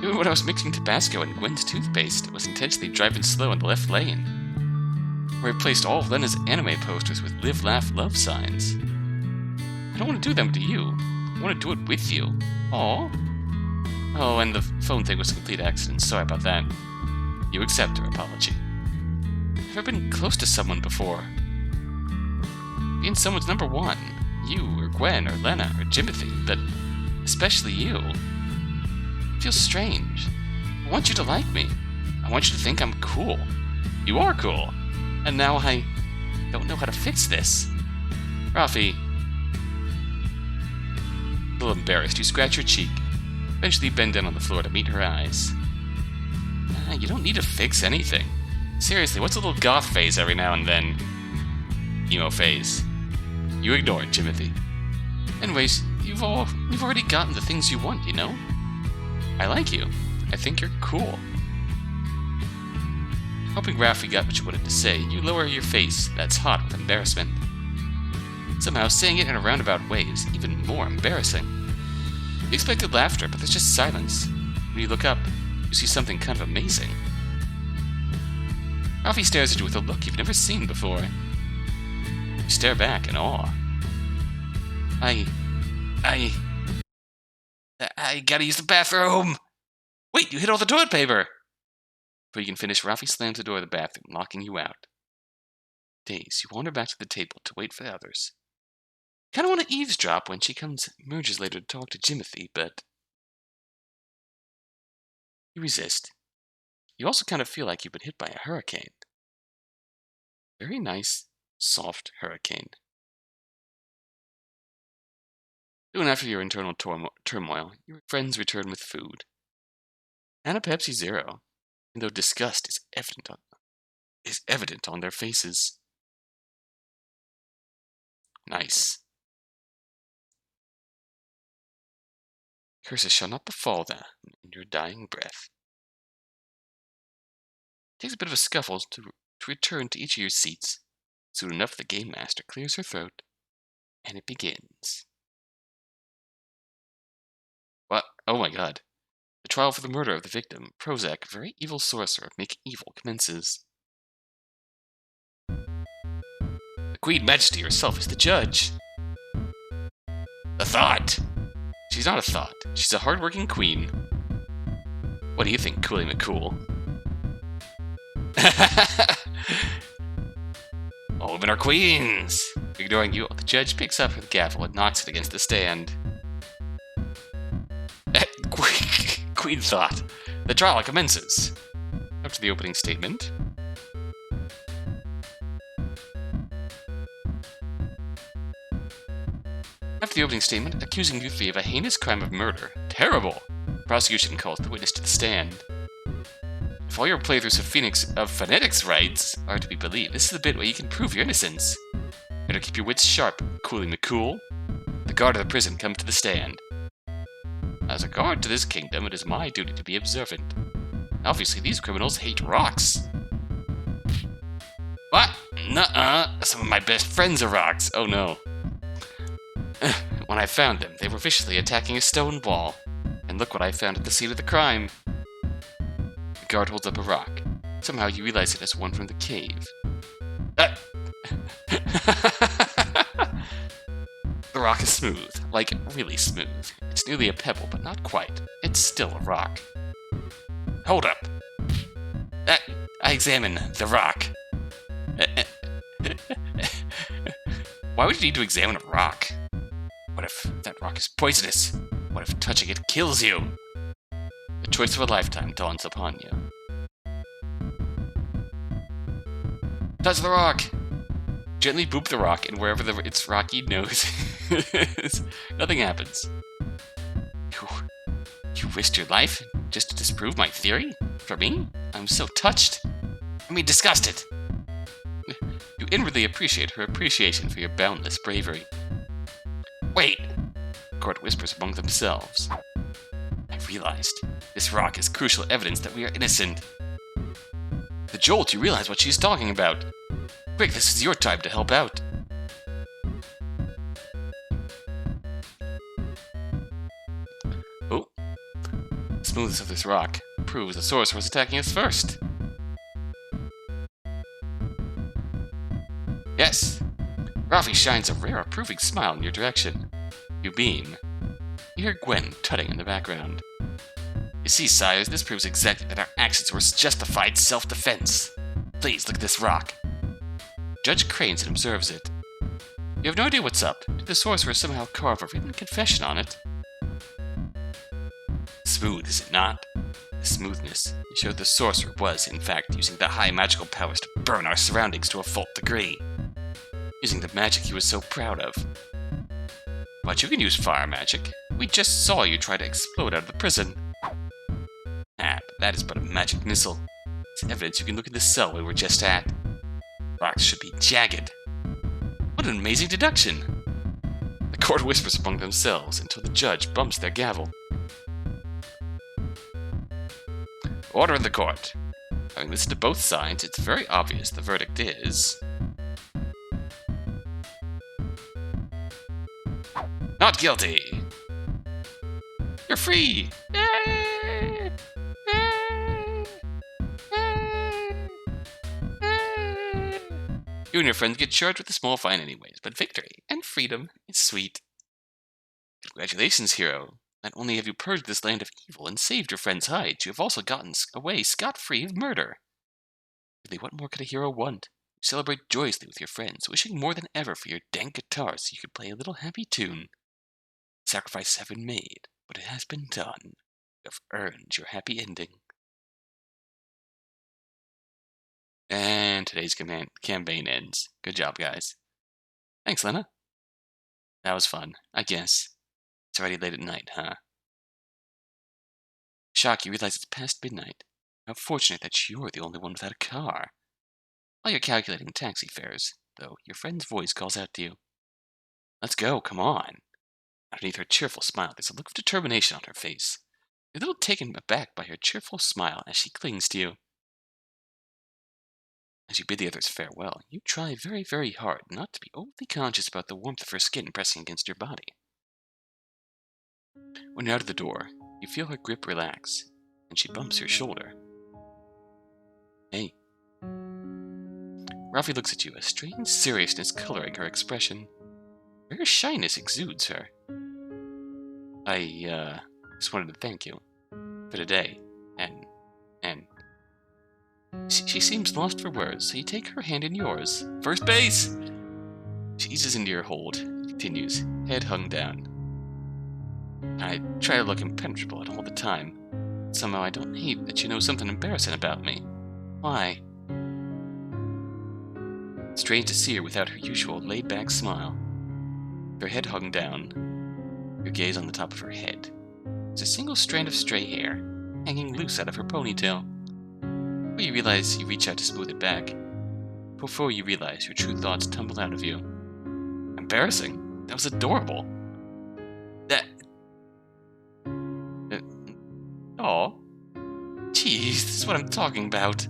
Even when I was mixing Tabasco in Gwen's toothpaste, it was intentionally driving slow in the left lane. Where I replaced all of Lena's anime posters with live, laugh, love signs. I don't want to do them to you. I want to do it with you. Aww. Oh, and the phone thing was a complete accident. Sorry about that. You accept her apology. I've never been close to someone before. Being someone's number one. You, or Gwen, or Lena, or Jimothy, but especially you. It feels strange. I want you to like me. I want you to think I'm cool. You are cool. And now I don't know how to fix this. Ralphie. A little embarrassed, you scratch your cheek. Eventually bend down on the floor to meet her eyes. You don't need to fix anything. Seriously, what's a little goth phase every now and then? Emo phase. You ignore it, Jimothy. Anyways, you've already gotten the things you want, you know? I like you. I think you're cool. Hoping Ralphie got what you wanted to say, you lower your face that's hot with embarrassment. Somehow, saying it in a roundabout way is even more embarrassing. You expected laughter, but there's just silence. When you look up, you see something kind of amazing. Ralphie stares at you with a look you've never seen before. You stare back in awe. I gotta use the bathroom! Wait, you hit all the toilet paper! Before you can finish, Ralphie slams the door of the bathroom, locking you out. Dazed, you wander back to the table to wait for the others. You kinda want to eavesdrop when she emerges later to talk to Jimothy, but you resist. You also kind of feel like you've been hit by a hurricane. Very nice, Soft hurricane. Soon after your internal turmoil, your friends return with food. And a Pepsi Zero, even though disgust is evident on their faces. Nice. Curses shall not befall them in your dying breath. It takes a bit of a scuffle to return to each of your seats. Soon enough, the game master clears her throat, and it begins. What? Oh my god. The trial for the murder of the victim, Prozac, very evil sorcerer, make evil, commences. The Queen Majesty herself is the judge. The thought! She's not a thought. She's a hard-working queen. What do you think, Coolie McCool? All women are queens! Ignoring you, the judge picks up her gavel and knocks it against the stand. Queen thought. The trial commences. After the opening statement. After the opening statement, accusing you three of a heinous crime of murder. Terrible! Prosecution calls the witness to the stand. If all your playthroughs of phonetics rights are to be believed, this is the bit where you can prove your innocence. Better keep your wits sharp, Coolie McCool. The guard of the prison comes to the stand. As a guard to this kingdom, it is my duty to be observant. Obviously, these criminals hate rocks. What? Nuh-uh. Some of my best friends are rocks. Oh no. When I found them, they were viciously attacking a stone wall. And look what I found at the scene of the crime. The guard holds up a rock. Somehow you realize it as one from the cave. The rock is smooth, like really smooth. It's nearly a pebble, but not quite. It's still a rock. Hold up. I examine the rock. Why would you need to examine a rock? What if that rock is poisonous? What if touching it kills you? The choice of a lifetime dawns upon you. Touch the rock! Gently boop the rock, and wherever its rocky nose is, nothing happens. You risked your life just to disprove my theory? For me? I'm so touched. I mean, disgusted. You inwardly appreciate her appreciation for your boundless bravery. Wait! The court whispers among themselves. I realized. This rock is crucial evidence that we are innocent. The jolt, you realize what she's talking about. Quick, this is your time to help out. Oh. The smoothness of this rock proves the sorcerer was attacking us first. Yes. Rafi shines a rare approving smile in your direction. You beam. You hear Gwen tutting in the background. You see, sires, this proves exactly that our actions were justified self-defense. Please, look at this rock. Judge cranes and observes it. You have no idea what's up. Did the sorcerer somehow carve a written confession on it? Smooth, is it not? The smoothness showed the sorcerer was, in fact, using the high magical powers to burn our surroundings to a full degree. Using the magic he was so proud of. But you can use fire magic. We just saw you try to explode out of the prison. But that is but a magic missile. It's evidence you can look at the cell we were just at. Rocks should be jagged. What an amazing deduction! The court whispers among themselves until the judge bumps their gavel. Order in the court. Having listened to both sides, it's very obvious the verdict is... not guilty! You're free! Yay! Yay! Yay! Yay! You and your friends get charged with a small fine anyways, but victory and freedom is sweet. Congratulations, hero. Not only have you purged this land of evil and saved your friend's hides, you have also gotten away scot-free of murder. Really, what more could a hero want? You celebrate joyously with your friends, wishing more than ever for your dank guitar so you could play a little happy tune. Sacrifices have been made, but it has been done. You have earned your happy ending. And today's campaign ends. Good job, guys. Thanks, Lena. That was fun, I guess. It's already late at night, huh? Shock, you realize it's past midnight. How fortunate that you're the only one without a car. While you're calculating taxi fares, though, your friend's voice calls out to you. Let's go, come on. Underneath her cheerful smile, there's a look of determination on her face. You're a little taken aback by her cheerful smile as she clings to you. As you bid the others farewell, you try very, very hard not to be overly conscious about the warmth of her skin pressing against your body. When you're out of the door, you feel her grip relax, and she bumps your shoulder. Hey. Ralphie looks at you, a strange seriousness coloring her expression. Rare shyness exudes her. I just wanted to thank you for today, and she seems lost for words, so you take her hand in yours. First base! She eases into your hold, and continues, head hung down. I try to look impenetrable at all the time. Somehow I don't hate that you know something embarrassing about me. Why? It's strange to see her without her usual laid-back smile. Her head hung down, your gaze on the top of her head. There's a single strand of stray hair, hanging loose out of her ponytail. Before you realize, you reach out to smooth it back. Before you realize, your true thoughts tumble out of you. Embarrassing? That was adorable. Aw. Jeez, this is what I'm talking about.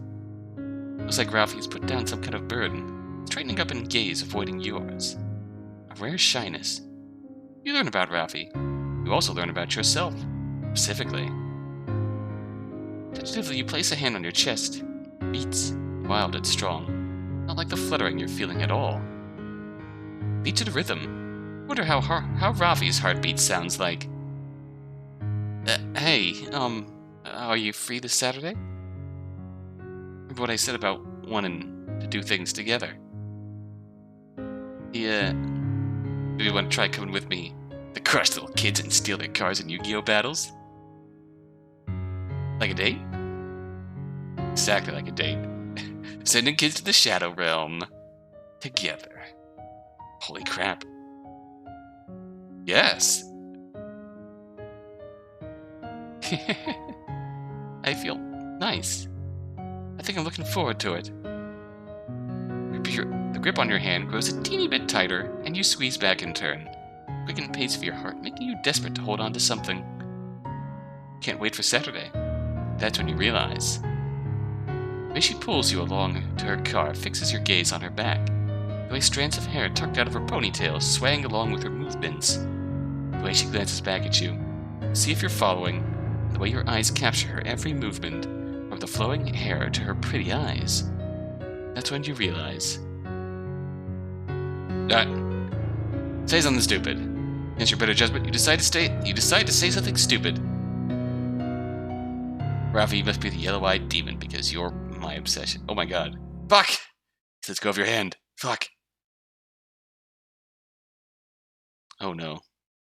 Looks like Ralphie's put down some kind of burden, straightening up in gaze, avoiding yours. A rare shyness. You learn about Ralphie. You also learn about yourself, specifically. Tentatively, you place a hand on your chest. Beats, wild and strong. Not like the fluttering you're feeling at all. Beat to the rhythm. Wonder how Ralphie's heartbeat sounds like. Hey, are you free this Saturday? Remember what I said about wanting to do things together? Yeah. Do you want to try coming with me to crush little kids and steal their cars in Yu-Gi-Oh! Battles? Like a date? Exactly like a date. Sending kids to the Shadow Realm. Together. Holy crap. Yes. I feel nice. I think I'm looking forward to it. The grip on your hand grows a teeny bit tighter, and you squeeze back in turn. Quickened pace of your heart, making you desperate to hold on to something. Can't wait for Saturday. That's when you realize. The way she pulls you along to her car fixes your gaze on her back. The way strands of hair tucked out of her ponytail swaying along with her movements. The way she glances back at you. See if you're following. The way your eyes capture her every movement, from the flowing hair to her pretty eyes. That's when you realize. Say something stupid. Against your better judgment, you decide to say something stupid. Ralphie, you must be the yellow-eyed demon because you're my obsession. Oh my god. Fuck! Let's go of your hand. Fuck. Oh no.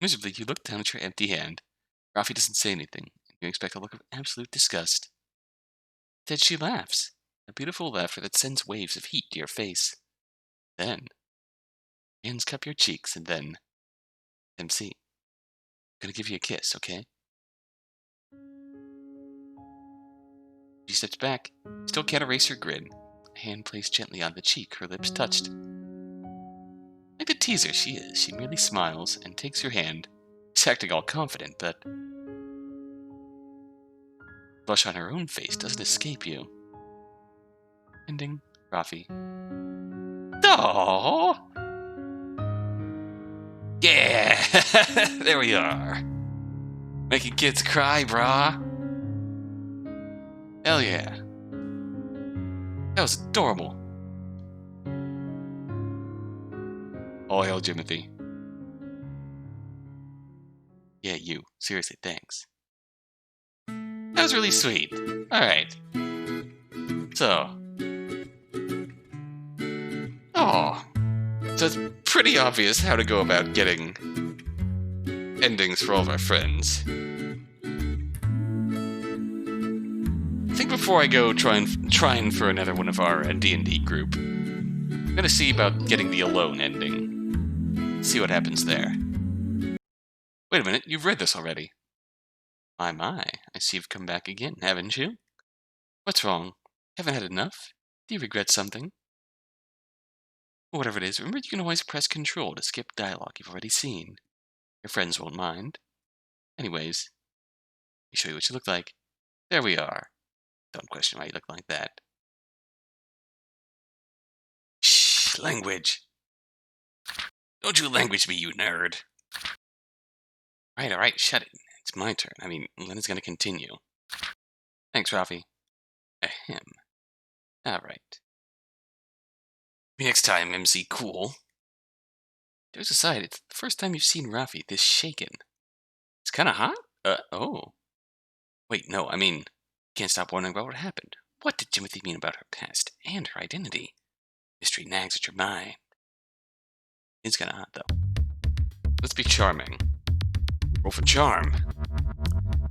Miserably, you look down at your empty hand. Ralphie doesn't say anything. You expect a look of absolute disgust. Instead, she laughs. A beautiful laughter that sends waves of heat to your face. Then, hands cup your cheeks, and then, MC. I'm gonna give you a kiss, okay? She steps back. Still can't erase her grin. A hand placed gently on the cheek, her lips touched. Like the teaser she is, she merely smiles and takes your hand. She's acting all confident, but blush on her own face doesn't escape you. Ending, Ralphie. Aww! Yeah! There we are. Making kids cry, brah. Hell yeah. That was adorable. All hail Jimothy. Yeah, you. Seriously, thanks. That was really sweet. Alright. So. Oh. So it's pretty obvious how to go about getting endings for all of our friends. think before I go trying for another one of our D&D group, I'm gonna see about getting the alone ending. See what happens there. Wait a minute, you've read this already. My, I see you've come back again, haven't you? What's wrong? Haven't had enough? Do you regret something? Whatever it is, remember you can always press Control to skip dialogue you've already seen. Your friends won't mind. Anyways, let me show you what you look like. There we are. Don't question why you look like that. Shh, language. Don't you language me, you nerd. Alright, shut it. It's my turn. I mean, Lena's gonna continue. Thanks, Rafi. Ahem. Alright. Next time, MC Cool. There's a side, it's the first time you've seen Rafi this shaken. It's kinda hot? Oh. Wait, no, I mean, can't stop wondering about what happened. What did Timothy mean about her past and her identity? Mystery nags at your mind. It's kinda hot, though. Let's be charming. Roll for charm.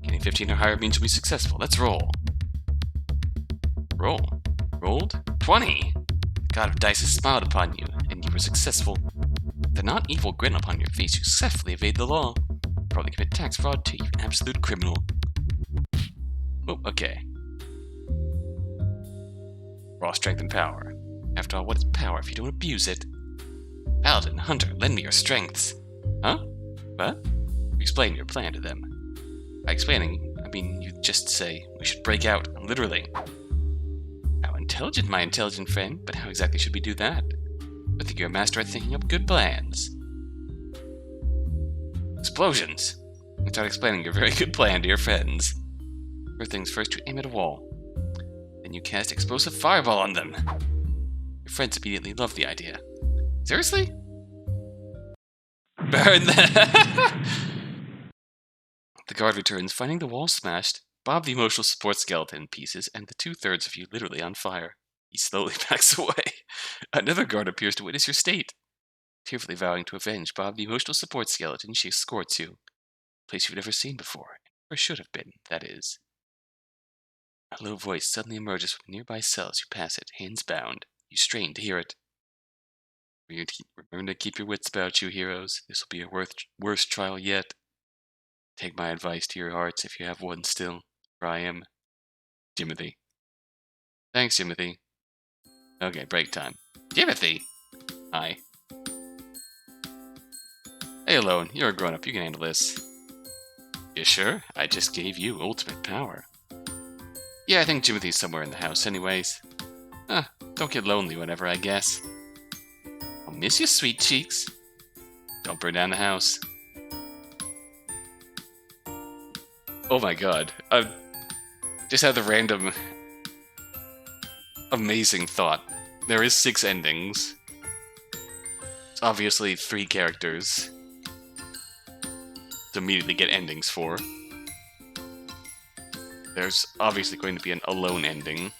Getting 15 or higher means you'll be successful. Let's roll. Roll. Rolled? 20! The god of dice has smiled upon you, and you were successful. With a not evil grin upon your face, you successfully evade the law. Probably commit tax fraud too, you an absolute criminal. Oh, okay. Raw strength and power. After all, what is power if you don't abuse it? Paladin, hunter, lend me your strengths. Huh? What? Explain your plan to them. By explaining, I mean you just say, we should break out, literally. How intelligent, my intelligent friend, but how exactly should we do that? I think you're a master at thinking up good plans. Explosions! And start explaining your very good plan to your friends. First things first, you aim at a wall. Then you cast explosive fireball on them. Your friends immediately love the idea. Seriously? Burn them! The guard returns, finding the wall smashed, Bob the emotional support skeleton in pieces, and the 2/3 of you literally on fire. He slowly backs away. Another guard appears to witness your state. Tearfully vowing to avenge Bob the emotional support skeleton, she escorts you. A place you've never seen before, or should have been, that is. A low voice suddenly emerges from a nearby cell as you pass it, hands bound. You strain to hear it. Remember to keep your wits about you, heroes. This will be your worst trial yet. Take my advice to your hearts if you have one still, for I am Timothy. Thanks, Timothy. Okay, break time. Timothy! Hi. Hey, Alone, you're a grown-up, you can handle this. You sure? I just gave you ultimate power. Yeah, I think Timothy's somewhere in the house anyways. Don't get lonely whenever, I guess. I'll miss you, sweet cheeks. Don't burn down the house. Oh my god. I just had the random amazing thought. There is 6 endings. It's obviously 3 characters to immediately get endings for. There's obviously going to be an alone ending.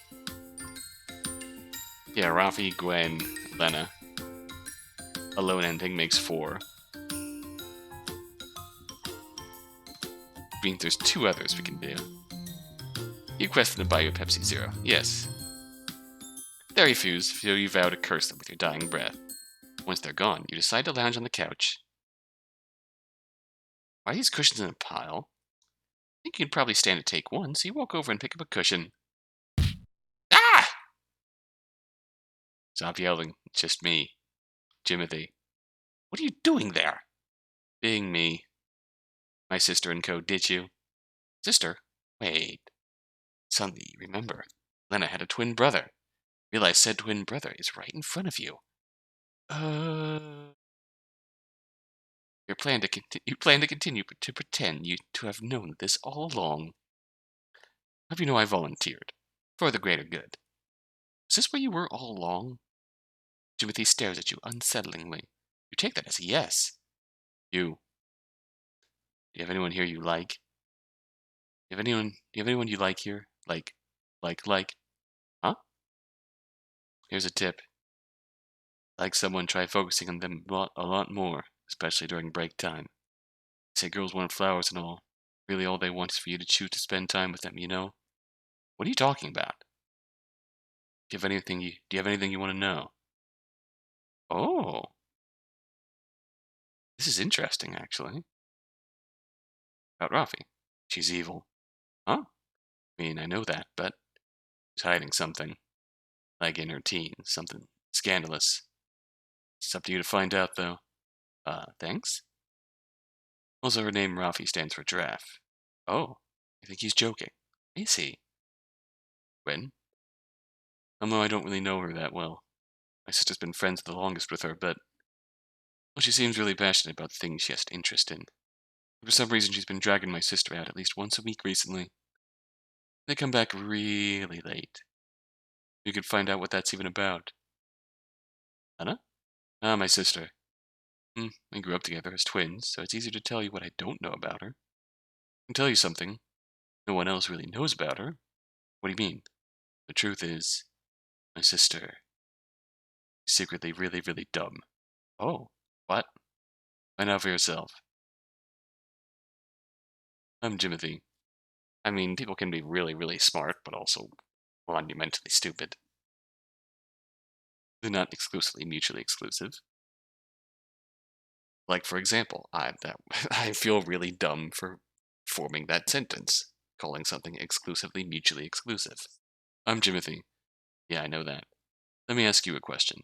Yeah, Rafi, Gwen, Lena. Alone ending makes 4. Means there's 2 others we can do. You quest them to buy you a Pepsi Zero. Yes. They refuse, so you vow to curse them with your dying breath. Once they're gone, you decide to lounge on the couch. Why are these cushions in a pile? I think you'd probably stand to take one, so you walk over and pick up a cushion. Ah! Stop yelling. It's just me. Timothy. What are you doing there? Being me. My sister and co, did you? Sister? Wait. Suddenly, you remember. Lena had a twin brother. Realize said twin brother is right in front of you. You plan to continue to pretend you to have known this all along. Hope you know I volunteered. For the greater good. Is this where you were all along? Timothy stares at you unsettlingly. You take that as a yes. You. Do you have anyone here you like? Do you have anyone you like here? Like? Huh? Here's a tip. Like someone, try focusing on them a lot more, especially during break time. Say girls want flowers and all. Really all they want is for you to choose to spend time with them, you know? What are you talking about? Do you have anything you want to know? Oh, this is interesting, actually. About Rafi. She's evil. Huh? I mean, I know that, but she's hiding something. Like in her teens, something scandalous. It's up to you to find out, though. Thanks? Also, her name Rafi stands for giraffe. Oh, I think he's joking. Is he? When? Although I don't really know her that well. My sister's been friends the longest with her, but well, she seems really passionate about things she has an interest in. For some reason, she's been dragging my sister out at least once a week recently. They come back really late. You could find out what that's even about. Anna? Ah, my sister. We grew up together as twins, so it's easier to tell you what I don't know about her. I can tell you something no one else really knows about her. What do you mean? The truth is, my sister is secretly really dumb. Oh, what? Find out for yourself. I'm Jimothy. I mean, people can be really smart, but also monumentally stupid. They're not exclusively mutually exclusive. Like, for example, I feel really dumb for forming that sentence, calling something exclusively mutually exclusive. I'm Jimothy. Yeah, I know that. Let me ask you a question.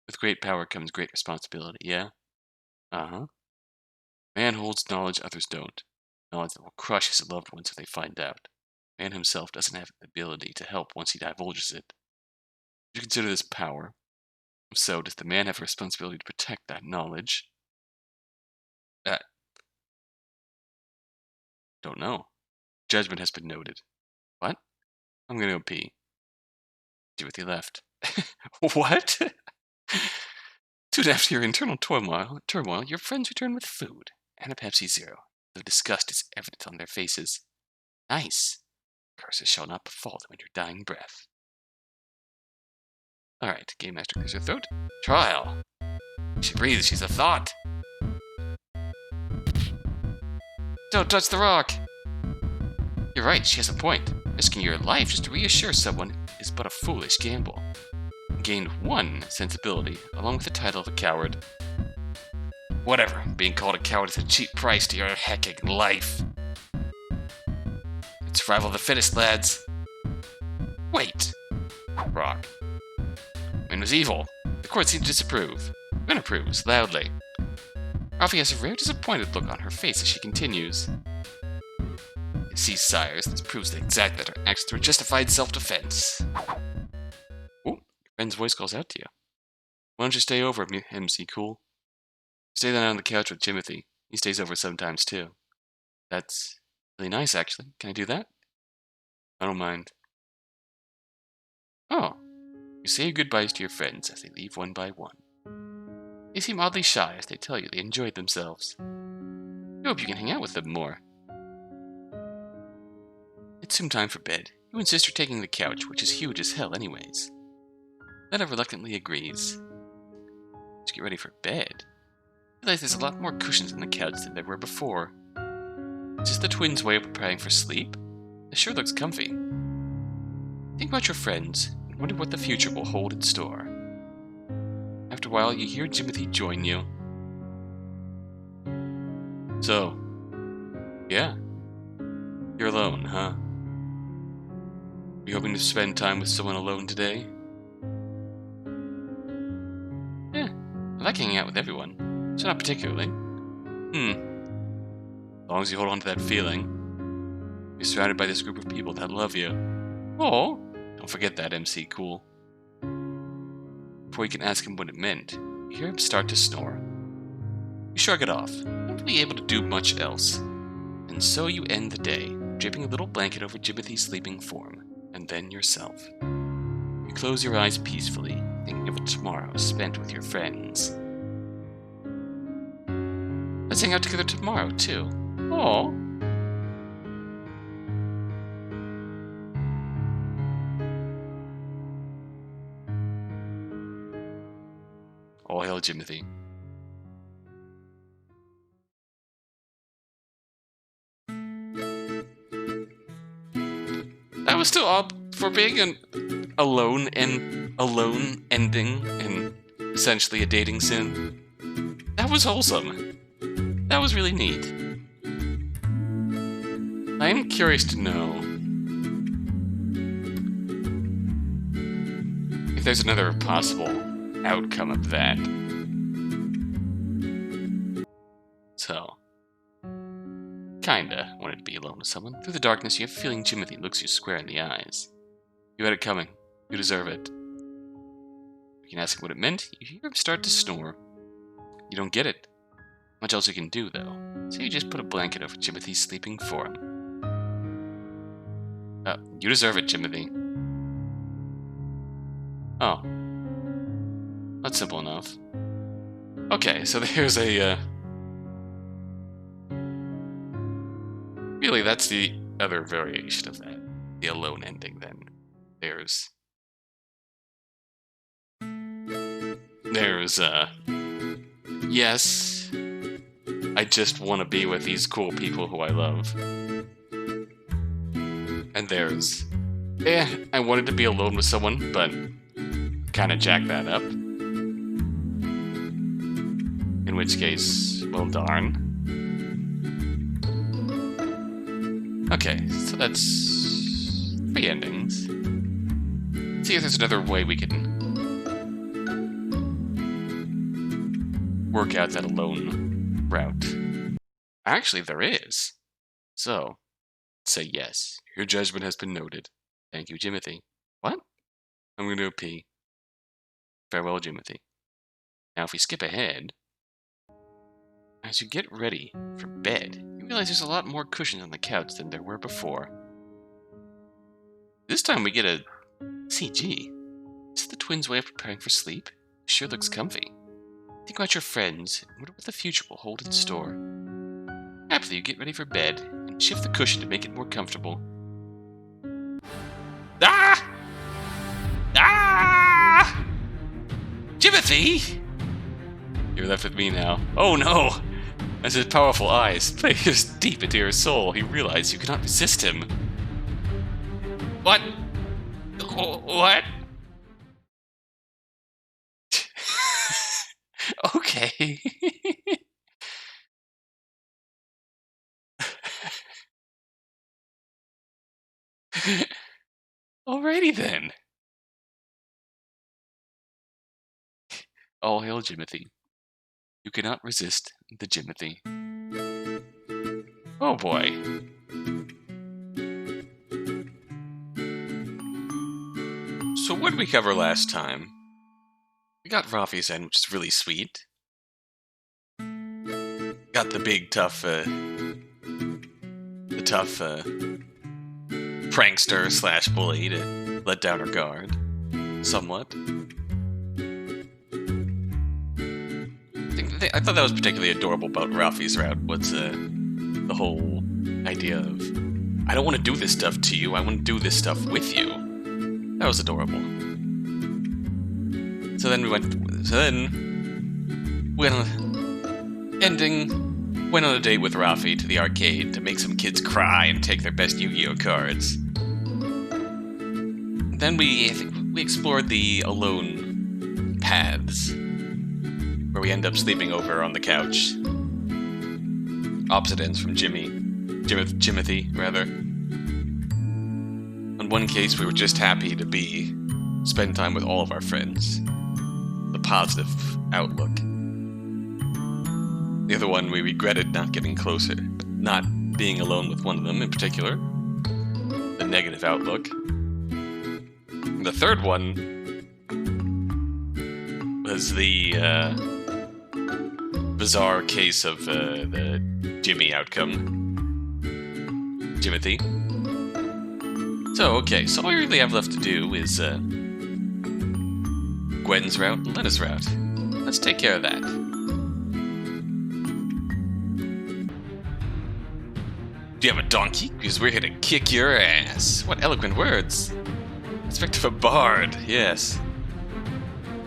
With great power comes great responsibility, yeah? Uh-huh. Man holds knowledge others don't. Knowledge that will crush his loved ones if they find out. Man himself doesn't have the ability to help once he divulges it. Would you consider this power? If so, does the man have a responsibility to protect that knowledge? Uh, don't know. Judgment has been noted. What? I'm gonna go pee. Timothy left. What? Soon after your internal turmoil, your friends return with food and a Pepsi Zero, though disgust is evident on their faces. Nice. Curses shall not befall them in your dying breath. Alright, Game Master clears her throat. Trial. She breathes, she's a thought. Don't touch the rock! You're right, she has a point. Risking your life just to reassure someone is but a foolish gamble. Gained one sensibility, along with the title of a coward. Whatever, being called a coward is a cheap price to your hecking life. It's survival of the fittest, lads. Wait. Rock. Man was evil. The court seemed to disapprove. Gwen approves, loudly. Rafi has a rare disappointed look on her face as she continues. You see, sires, this proves exactly that her actions were justified self-defense. Oh, your friend's voice calls out to you. Why don't you stay over, MC Cool? Stay down on the couch with Timothy. He stays over sometimes, too. That's really nice, actually. Can I do that? I don't mind. Oh, you say your goodbyes to your friends as they leave one by one. They seem oddly shy as they tell you they enjoyed themselves. I hope you can hang out with them more. It's soon time for bed. You insist you're taking the couch, which is huge as hell anyways. Lena reluctantly agrees. Let's get ready for bed. I realize there's a lot more cushions on the couch than there were before. Is this the twins' way of preparing for sleep? It sure looks comfy. Think about your friends and wonder what the future will hold in store. After a while, you hear Jimothy join you. So, yeah, you're alone, huh? Are you hoping to spend time with someone alone today? Yeah, I like hanging out with everyone, so not particularly. As long as you hold on to that feeling, you're surrounded by this group of people that love you. Oh, don't forget that, MC Cool. Before you can ask him what it meant, you hear him start to snore. You shrug it off, not really able to do much else. And so you end the day, draping a little blanket over Jimothy's sleeping form, and then yourself. You close your eyes peacefully, thinking of a tomorrow spent with your friends. Let's hang out together tomorrow, too. Aww. All hail Jimothy. I was still up for being an alone ending and essentially a dating sim. That was wholesome. That was really neat. I am curious to know if there's another possible outcome of that. So, kinda wanted to be alone with someone. Through the darkness, you have a feeling Jimothy looks you square in the eyes. You had it coming. You deserve it. You can ask him what it meant. You hear him start to snore. You don't get it. Much else you can do, though. So you just put a blanket over Jimothy's sleeping form. You deserve it, Jimothy. Oh. That's simple enough. Okay, so there's a, Really, that's the other variation of that. The alone ending, then. There's, yes, I just want to be with these cool people who I love. And there's, I wanted to be alone with someone, but kind of jack that up. In which case, well, darn. Okay, so that's 3 endings. Let's see if there's another way we can work out that alone route. Actually, there is. So, say yes. Your judgment has been noted. Thank you, Jimothy. What? I'm going to go pee. Farewell, Jimothy. Now, if we skip ahead, as you get ready for bed, you realize there's a lot more cushions on the couch than there were before. This time we get a CG. Is this the twins' way of preparing for sleep? It sure looks comfy. Think about your friends and wonder what the future will hold in store. After you get ready for bed and shift the cushion to make it more comfortable. Ah! Ah! Jimothy! You're left with me now. Oh no! As his powerful eyes pierce deep into your soul, you realize you cannot resist him. What? What? Okay. Alrighty then. All hail Jimothy. You cannot resist the Jimothy. Oh boy. So what did we cover last time? We got Rafi's end, which is really sweet. Got the big tough, prankster slash bully to let down her guard. Somewhat. I thought that was particularly adorable about Rafi's route, was the whole idea of, I don't want to do this stuff to you, I want to do this stuff with you. That was adorable. So then went on a date with Rafi to the arcade to make some kids cry and take their best Yu-Gi-Oh cards. Then I think we explored the alone paths, where we end up sleeping over on the couch. Opposite ends from Jimothy, rather. In one case, we were just happy to spend time with all of our friends. The positive outlook. The other one, we regretted not getting closer, not being alone with one of them in particular. The negative outlook. And the third one was the bizarre case of the Jimmy outcome. Jimothy. So, okay, so all we really have left to do is Gwen's route and Lena's route. Let's take care of that. Do you have a donkey? Because we're here to kick your ass. What eloquent words. Respect of a bard, yes.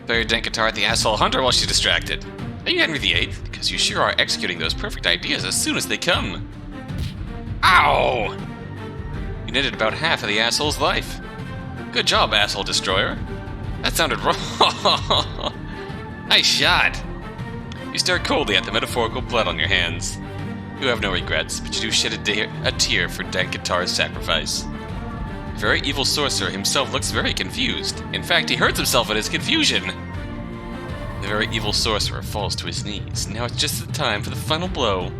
Throw your dank guitar at the asshole hunter while she's distracted. Are you Henry VIII? Because you sure are executing those perfect ideas as soon as they come. Ow! You netted about half of the asshole's life. Good job, asshole destroyer. That sounded wrong. Nice shot. You stare coldly at the metaphorical blood on your hands. You have no regrets, but you do shed a tear for Dankatar's sacrifice. The very evil sorcerer himself looks very confused. In fact, he hurts himself at his confusion. The very evil sorcerer falls to his knees. Now it's just the time for the final blow.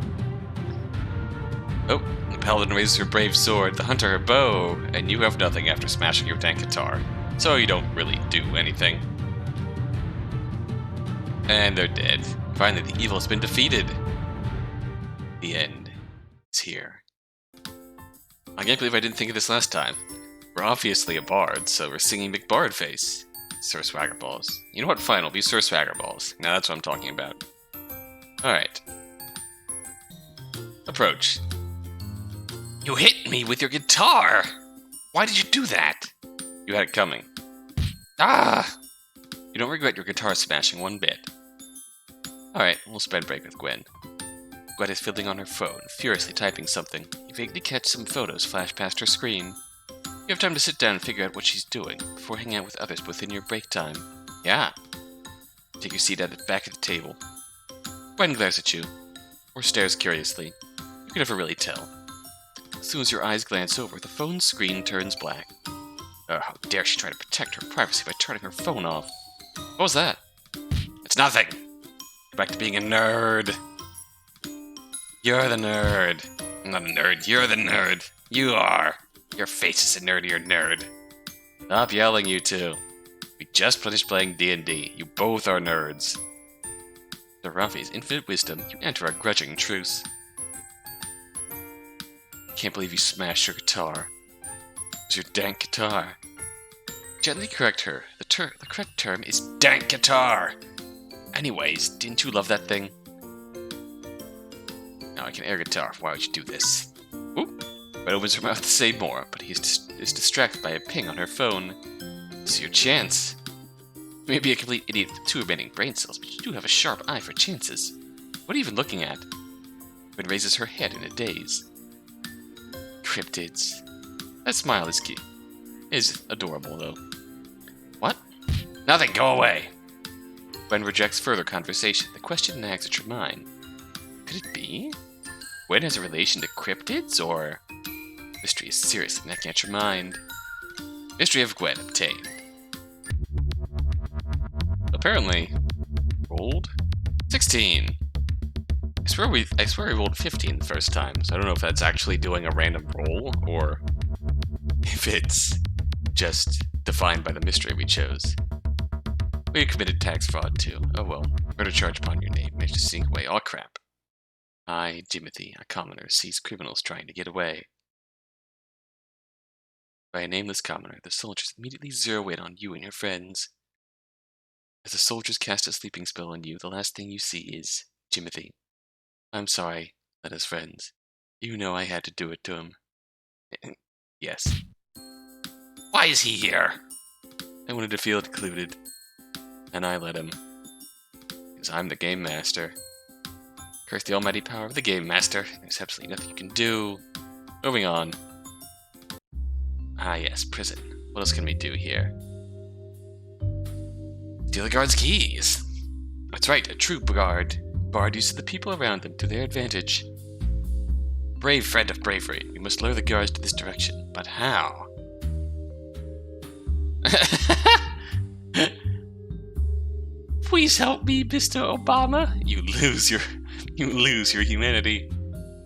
Oh, the paladin raises her brave sword, the hunter her bow, and you have nothing after smashing your Dankatar. So you don't really do anything. And they're dead. Finally, the evil has been defeated. The end is here. I can't believe I didn't think of this last time. We're obviously a bard, so we're singing McBard face. Sir Swaggerballs. You know what? Fine, I'll be Sir Swaggerballs. Now that's what I'm talking about. Alright. Approach. You hit me with your guitar! Why did you do that? You had it coming. Ah! You don't regret your guitar smashing one bit. Alright, we'll spread break with Gwen. Gwen is fiddling on her phone, furiously typing something. You vaguely catch some photos flash past her screen. You have time to sit down and figure out what she's doing, before hanging out with others within your break time. Yeah. Take your seat at the back of the table. Gwen glares at you, or stares curiously. You can never really tell. As soon as your eyes glance over, the phone screen turns black. Oh, how dare she try to protect her privacy by turning her phone off. What was that? It's nothing! Back to being a nerd. You're the nerd. I'm not a nerd, you're the nerd. You are. Your face is a nerdier nerd. Stop yelling, you two. We just finished playing D&D. You both are nerds. To Rafi's infinite wisdom, you enter a grudging truce. Can't believe you smashed your guitar. It was your dank guitar. Gently correct her. The correct term is dank guitar. Anyways, didn't you love that thing? Now I can air guitar. Why would you do this? Oop. But opens her mouth to say more, but he is distracted by a ping on her phone. This is your chance. You may be a complete idiot with 2 remaining brain cells, but you do have a sharp eye for chances. What are you even looking at? Gwen raises her head in a daze. Cryptids. That smile is cute. Is adorable, though. What? Nothing, go away! Gwen rejects further conversation. The question nags at your mind. Could it be? Gwen has a relation to cryptids, or... Mystery is seriously nagging at your mind. Mystery of Gwen obtained. Apparently, rolled 16. I swear we rolled 15 the first time, so I don't know if that's actually doing a random roll, or if it's just defined by the mystery we chose. We committed tax fraud too. Oh well. Murder charge upon your name. Managed to sneak away. All crap. I, Jimothy, a commoner, sees criminals trying to get away. By a nameless commoner, the soldiers immediately zero in on you and your friends. As the soldiers cast a sleeping spell on you, the last thing you see is Jimothy. I'm sorry, let us friends. You know I had to do it to him. Yes. Why is he here? I wanted to feel included, and I let him. Because I'm the game master. Curse the almighty power of the game master. There's absolutely nothing you can do. Moving on. Ah yes, prison. What else can we do here? Steal the guard's keys. That's right, a true guard. Bard uses the people around them to their advantage. Brave friend of bravery, we must lure the guards to this direction. But how? Please help me, Mr. Obama. You lose your humanity.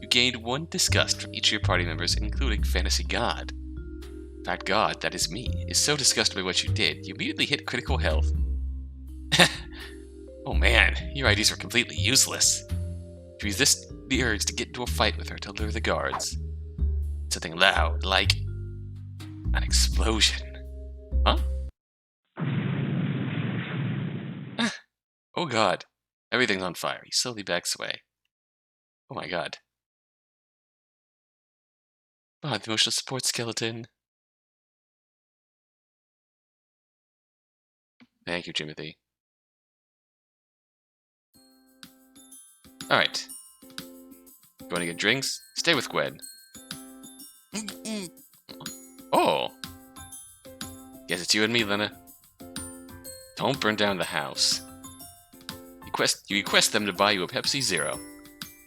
You gained 1 disgust from each of your party members, including Fantasy God. That God, that is me, is so disgusted by what you did, you immediately hit critical health. Oh man, your ideas were completely useless. You resist the urge to get into a fight with her to lure the guards. Something loud, like an explosion. Huh? Oh god. Everything's on fire. He slowly backs away. Oh my god. Oh, the emotional support skeleton. Thank you, Jimothy. Alright. You want to get drinks? Stay with Gwen. Oh! Guess it's you and me, Lena. Don't burn down the house. You request them to buy you a Pepsi Zero.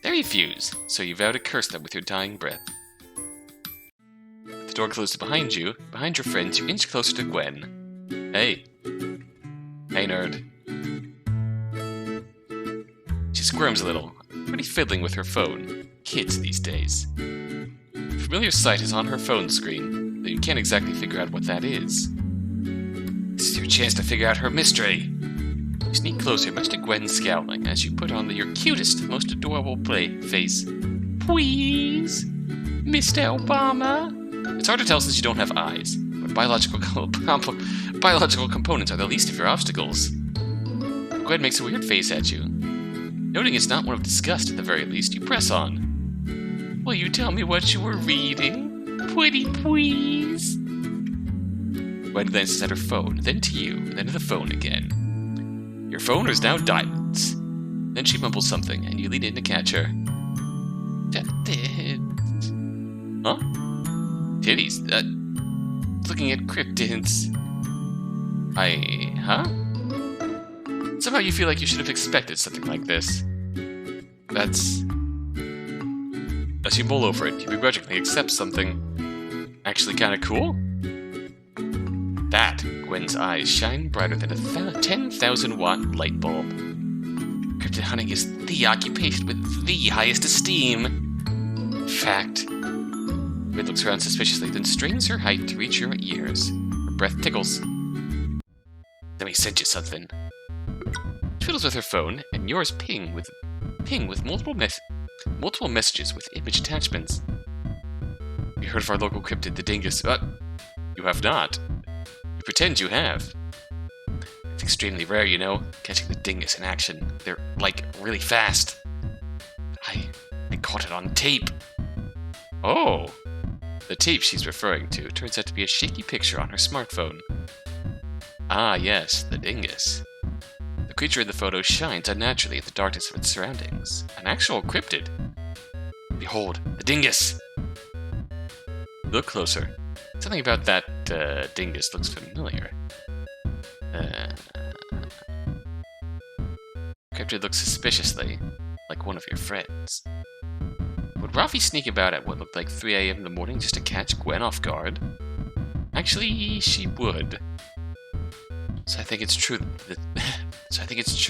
They refuse, so you vow to curse them with your dying breath. With the door closed behind you, behind your friends, you inch closer to Gwen. Hey. Hey, nerd. She squirms a little, pretty fiddling with her phone. Kids these days. A familiar sight is on her phone screen, though you can't exactly figure out what that is. This is your chance to figure out her mystery. You sneak closer, much to Gwen scowling, as you put on your cutest, most adorable face. Please, Mr. Obama. It's hard to tell since you don't have eyes, but biological components are the least of your obstacles. Gwen makes a weird face at you. Noting it's not one of disgust at the very least, you press on. Will you tell me what you were reading? Pretty please. Gwen glances at her phone, then to you, then to the phone again. Your phone is now diamonds. Then she mumbles something, and you lean in to catch her. Huh? Titties? Looking at cryptids. Huh? Somehow you feel like you should have expected something like this. That's... As you mull over it, you begrudgingly accept something actually kinda cool. That, Gwen's eyes shine brighter than a 10,000-watt light bulb. Cryptid hunting is the occupation with the highest esteem. Fact. Gwen looks around suspiciously, then strains her height to reach your ears. Her breath tickles. Let me send you something. She fiddles with her phone, and yours ping with multiple messages with image attachments. You heard of our local cryptid, the dingus? You have not. You pretend you have. It's extremely rare, you know, catching the dingus in action. They're, like, really fast. I caught it on tape. Oh! The tape she's referring to turns out to be a shaky picture on her smartphone. Ah, yes, the dingus. The creature in the photo shines unnaturally in the darkness of its surroundings. An actual cryptid. Behold, the dingus! Look closer. Something about that dingus looks familiar. Cryptid looks suspiciously like one of your friends. Would Rafi sneak about at what looked like 3 a.m. in the morning just to catch Gwen off guard? Actually, she would. So I think it's true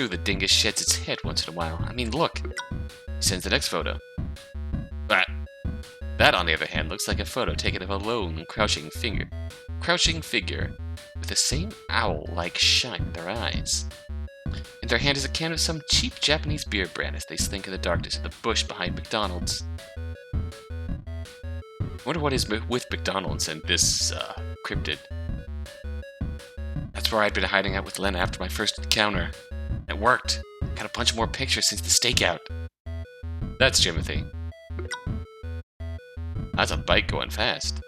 the dingus sheds its head once in a while. I mean, look. He sends the next photo. That, on the other hand, looks like a photo taken of a lone, crouching figure with the same owl-like shine in their eyes. In their hand is a can of some cheap Japanese beer brand as they slink in the darkness of the bush behind McDonald's. I wonder what is with McDonald's and this, cryptid. That's where I'd been hiding out with Lena after my first encounter. It worked. Got a bunch more pictures since the stakeout. That's Timothy. That's a bike going fast.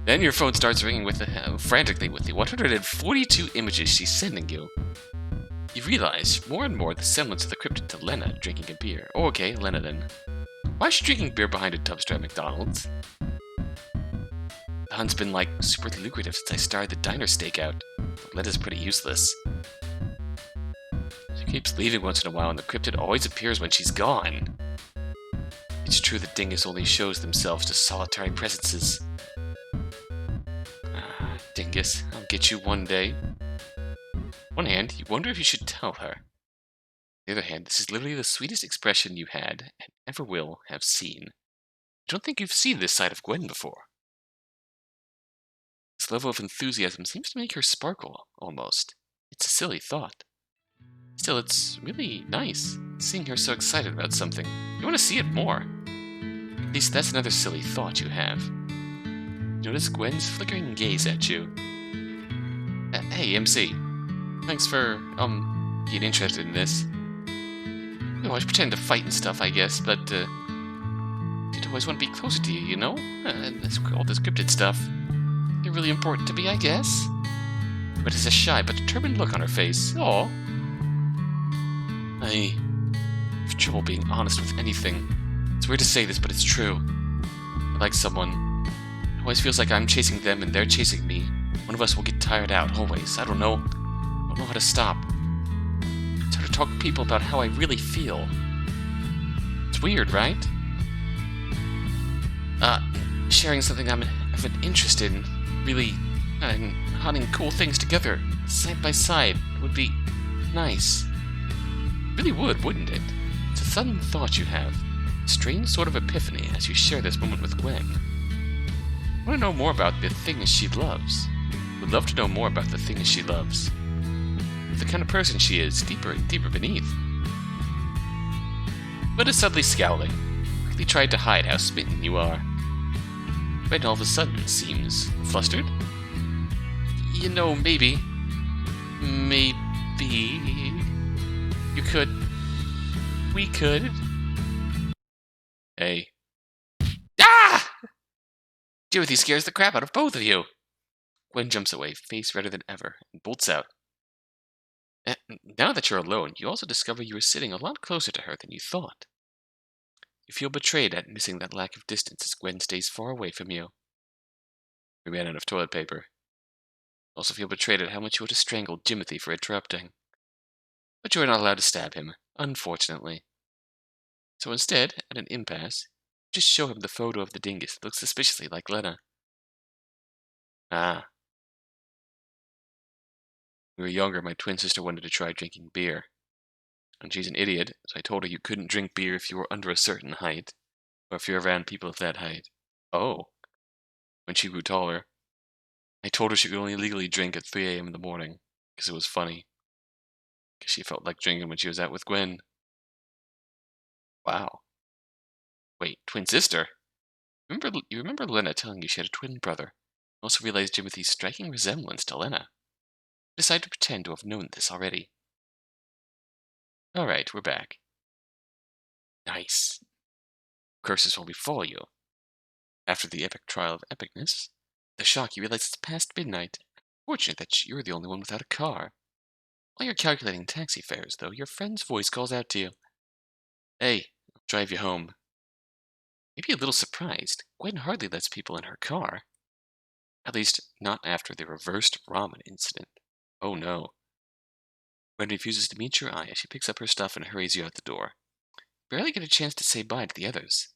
Then your phone starts ringing frantically with the 142 images she's sending you. You realize more and more the semblance of the cryptid to Lena drinking a beer. Oh, okay, Lena then. Why is she drinking beer behind a dumpster at McDonald's? The hunt's been, like, super lucrative since I started the diner stakeout. But Lena's pretty useless. She keeps leaving once in a while, and the cryptid always appears when she's gone. It's true that dingus only shows themselves to solitary presences. Dingus, I'll get you one day. On one hand, you wonder if you should tell her. On the other hand, this is literally the sweetest expression you had, and ever will, have seen. I don't think you've seen this side of Gwen before. This level of enthusiasm seems to make her sparkle, almost. It's a silly thought. Still, it's really nice, seeing her so excited about something. You want to see it more. At least that's another silly thought you have. Notice Gwen's flickering gaze at you. Hey, MC. Thanks for, being interested in this. You always pretend to fight and stuff, I guess, but, did always want to be closer to you, you know? All this cryptid stuff. They're really important to me, I guess. But it's a shy but determined look on her face. Aw. I have trouble being honest with anything. It's weird to say this, but it's true. like someone. It always feels like I'm chasing them and they're chasing me. One of us will get tired out, always. I don't know how to stop. It's hard to talk to people about how I really feel. It's weird, right? Sharing something I'm interested in, really, and hunting cool things together, side by side, would be nice. It really would, wouldn't it? It's a sudden thought you have. A strange sort of epiphany as you share this moment with Gwen. I want to know more about the things she loves. Would love to know more about the things she loves. The kind of person she is, deeper and deeper beneath. But is suddenly scowling. Quickly tried to hide how smitten you are. Gwen all of a sudden seems flustered. You know, maybe. You could. We could. Hey. Ah! Timothy scares the crap out of both of you. Gwen jumps away, face redder than ever, and bolts out. Now that you're alone, you also discover you are sitting a lot closer to her than you thought. You feel betrayed at missing that lack of distance as Gwen stays far away from you. We ran out of toilet paper. Also feel betrayed at how much you would have strangled Timothy for interrupting. But you are not allowed to stab him, unfortunately. So instead, at an impasse, just show him the photo of the dingus that looks suspiciously like Lena. Ah. When we were younger, my twin sister wanted to try drinking beer. And she's an idiot, so I told her you couldn't drink beer if you were under a certain height, or if you're around people of that height. Oh. When she grew taller, I told her she could only legally drink at 3 a.m. in the morning, because it was funny. Because she felt like drinking when she was out with Gwen. Wow. Wait, twin sister? You remember Lena telling you she had a twin brother? Also realized Timothy's striking resemblance to Lena. Decided to pretend to have known this already. Alright, we're back. Nice. Curses will befall you. After the epic trial of epicness, the shock you realize it's past midnight. Fortunate that you're the only one without a car. While you're calculating taxi fares, though, your friend's voice calls out to you. Hey, I'll drive you home. Maybe a little surprised, Gwen hardly lets people in her car. At least, not after the reversed ramen incident. Oh no. Gwen refuses to meet your eye as she picks up her stuff and hurries you out the door. Barely get a chance to say bye to the others.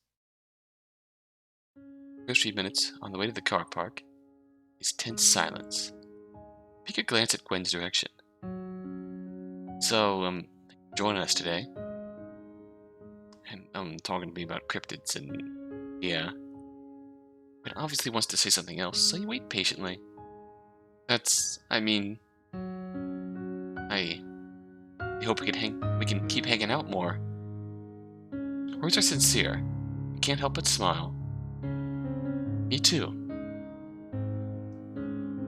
First few minutes, on the way to the car park, is tense silence. Peek a glance at Gwen's direction. So, joining us today. And talking to me about cryptids and, yeah. But obviously wants to say something else, so you wait patiently. I hope we can keep hanging out more. Words are sincere. I can't help but smile. Me too.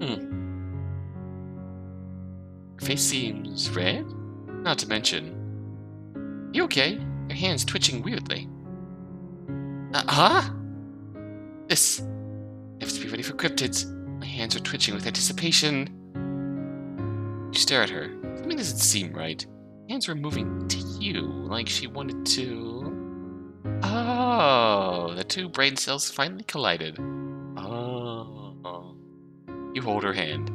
Your face seems red? Not to mention... You okay? Your hand's twitching weirdly. Huh? This... You have to be ready for cryptids. My hands are twitching with anticipation. You stare at her. Something doesn't seem right. Hands were moving to you, like she wanted to... Oh, the two brain cells finally collided. Oh. You hold her hand.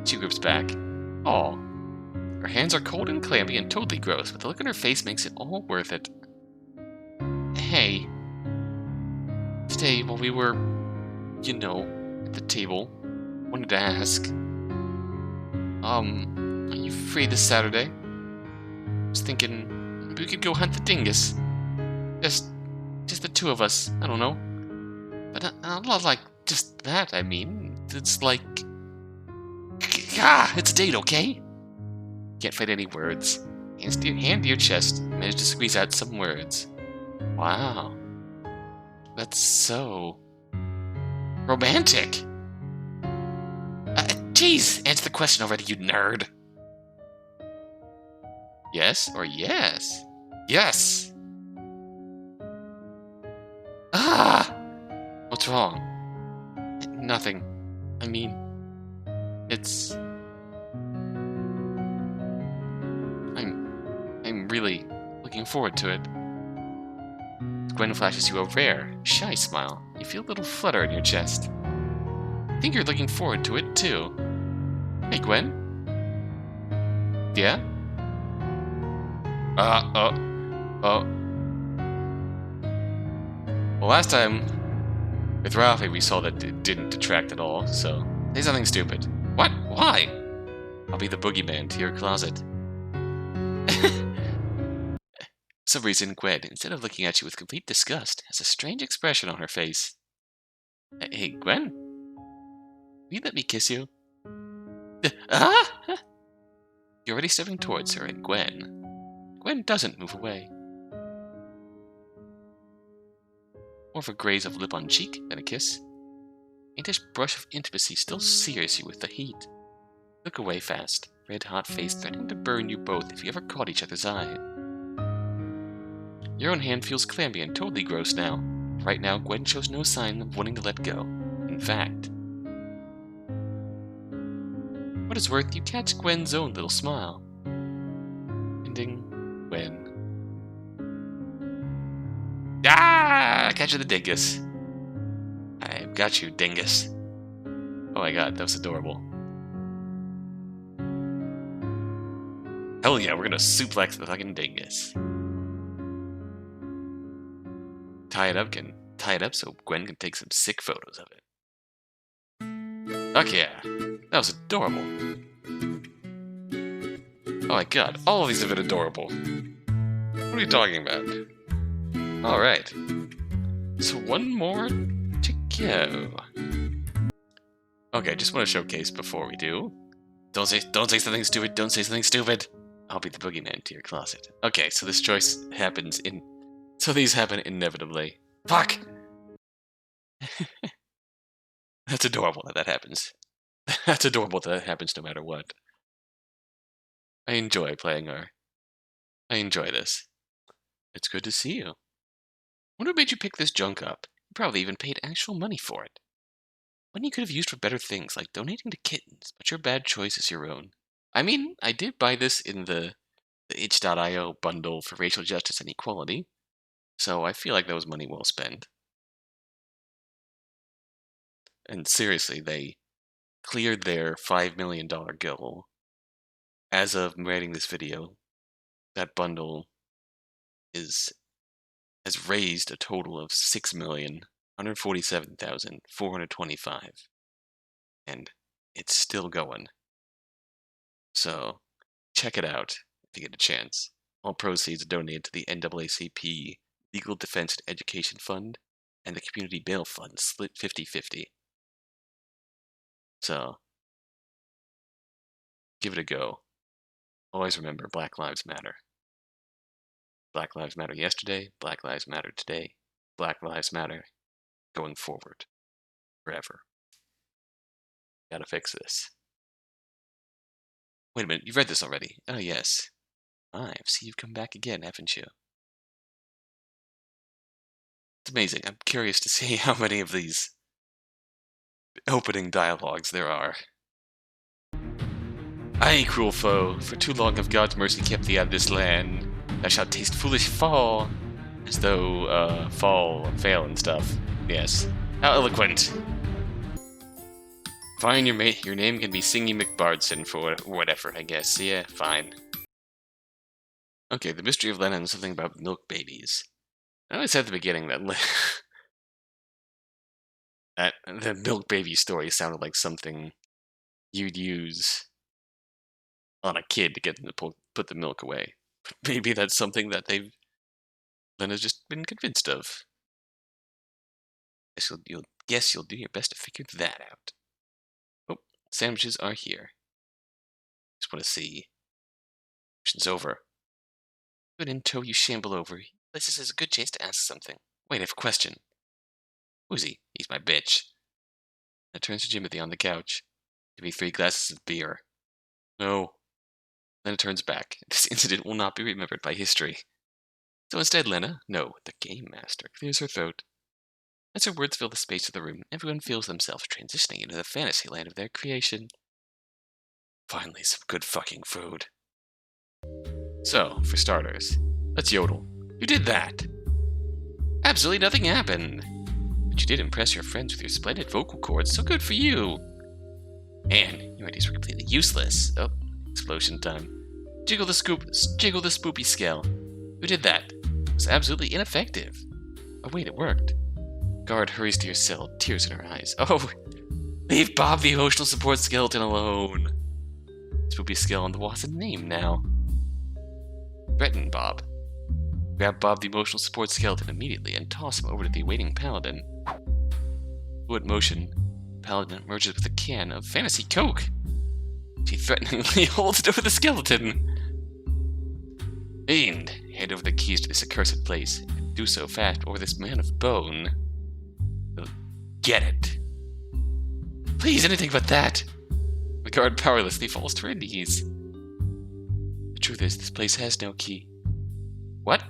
She grips back. Oh. Her hands are cold and clammy and totally gross, but the look on her face makes it all worth it. Hey. Today, while we were, at the table, wanted to ask, are you free this Saturday? I was thinking maybe we could go hunt the dingus. Just the two of us. I don't know. But not like just that, I mean. It's like... it's a date, okay? Can't find any words. Hand to your chest. Managed to squeeze out some words. Wow. That's so... romantic. Jeez, answer the question already, you nerd. Yes or yes? Yes! Ah! What's wrong? Nothing. I mean, it's... I'm really looking forward to it. Gwen flashes you a rare, shy smile. You feel a little flutter in your chest. I think you're looking forward to it, too. Hey, Gwen? Yeah? Well, last time, with Ralphie, we saw that it didn't detract at all, so say something stupid. What? Why? I'll be the boogeyman to your closet. For some reason, Gwen, instead of looking at you with complete disgust, has a strange expression on her face. Hey, Gwen? Will you let me kiss you? You're already stepping towards her, and Gwen doesn't move away. More of a graze of lip on cheek than a kiss. Faintish brush of intimacy still sears you with the heat. Look away fast, red-hot face threatening to burn you both if you ever caught each other's eye. Your own hand feels clammy and totally gross now. Right now, Gwen shows no sign of wanting to let go. In fact, what it's worth, you catch Gwen's own little smile. Ending, Gwen. Ah! I catch you the dingus. I've got you, dingus. Oh my god, that was adorable. Hell yeah, we're gonna suplex the fucking dingus. Tie it up so Gwen can take some sick photos of it. Fuck yeah, that was adorable. Oh my god, all of these have been adorable. What are you talking about? Alright. So one more to go. Okay, just want to showcase before we do. Don't say something stupid, don't say something stupid! I'll be the boogeyman to your closet. Okay, so this choice happens so these happen inevitably. Fuck! That's adorable that happens. That's adorable that happens no matter what. I enjoy I enjoy this. It's good to see you. Wonder what made you pick this junk up? You probably even paid actual money for it. Money you could have used for better things, like donating to kittens, but your bad choice is your own. I mean, I did buy this in the itch.io bundle for racial justice and equality, so I feel like that was money well spent. And seriously, they cleared their $5 million goal. As of writing this video, that bundle has raised a total of $6,147,425, and it's still going. So check it out if you get a chance. All proceeds are donated to the NAACP Legal Defense and Education Fund and the Community Bail Fund, split 50-50. So give it a go. Always remember, Black Lives Matter. Black Lives Matter yesterday, Black Lives Matter today, Black Lives Matter going forward. Forever. Gotta fix this. Wait a minute, you've read this already. Oh yes. I see you've come back again, haven't you? It's amazing. I'm curious to see how many of these opening dialogues there are. Aye, cruel foe, for too long have God's mercy kept thee out of this land. Thou shalt taste foolish fall, as though, fail and stuff. Yes. How eloquent. Fine, your name can be Singy McBardson for whatever, I guess. Yeah, fine. Okay, the mystery of Lennon is something about milk babies. I always said at the beginning that that the milk baby story sounded like something you'd use on a kid to get them to put the milk away. Maybe that's something that Lena's just been convinced of. Guess you'll do your best to figure that out. Oh, sandwiches are here. Just want to see. Mission's over. Good in tow, you shamble over. This is a good chance to ask something. Wait, I have a question. Who's he? He's my bitch. I turns to Jimothy on the couch. Give me 3 glasses of beer. No. Lena turns back. This incident will not be remembered by history. So instead, Lena, no, the game master, clears her throat. As her words fill the space of the room, everyone feels themselves transitioning into the fantasy land of their creation. Finally, some good fucking food. So, for starters, let's yodel. You did that! Absolutely nothing happened. But you did impress your friends with your splendid vocal cords, so good for you. Man, your ideas were completely useless. Oh, explosion time. Jiggle the spoopy scale. Who did that? It was absolutely ineffective. Oh wait, it worked. Guard hurries to your cell, tears in her eyes. Oh, leave Bob the emotional support skeleton alone. Spoopy scale on the wall has a name now. Threaten Bob. Grab Bob the emotional support skeleton immediately and toss him over to the awaiting paladin. Fluid motion. Paladin emerges with a can of fantasy coke. She threateningly holds it over the skeleton. Fiend, hand over the keys to this accursed place, and do so fast or this man of bone will get it. Please, anything but that. The guard powerlessly falls to her knees. The truth is, this place has no key. What?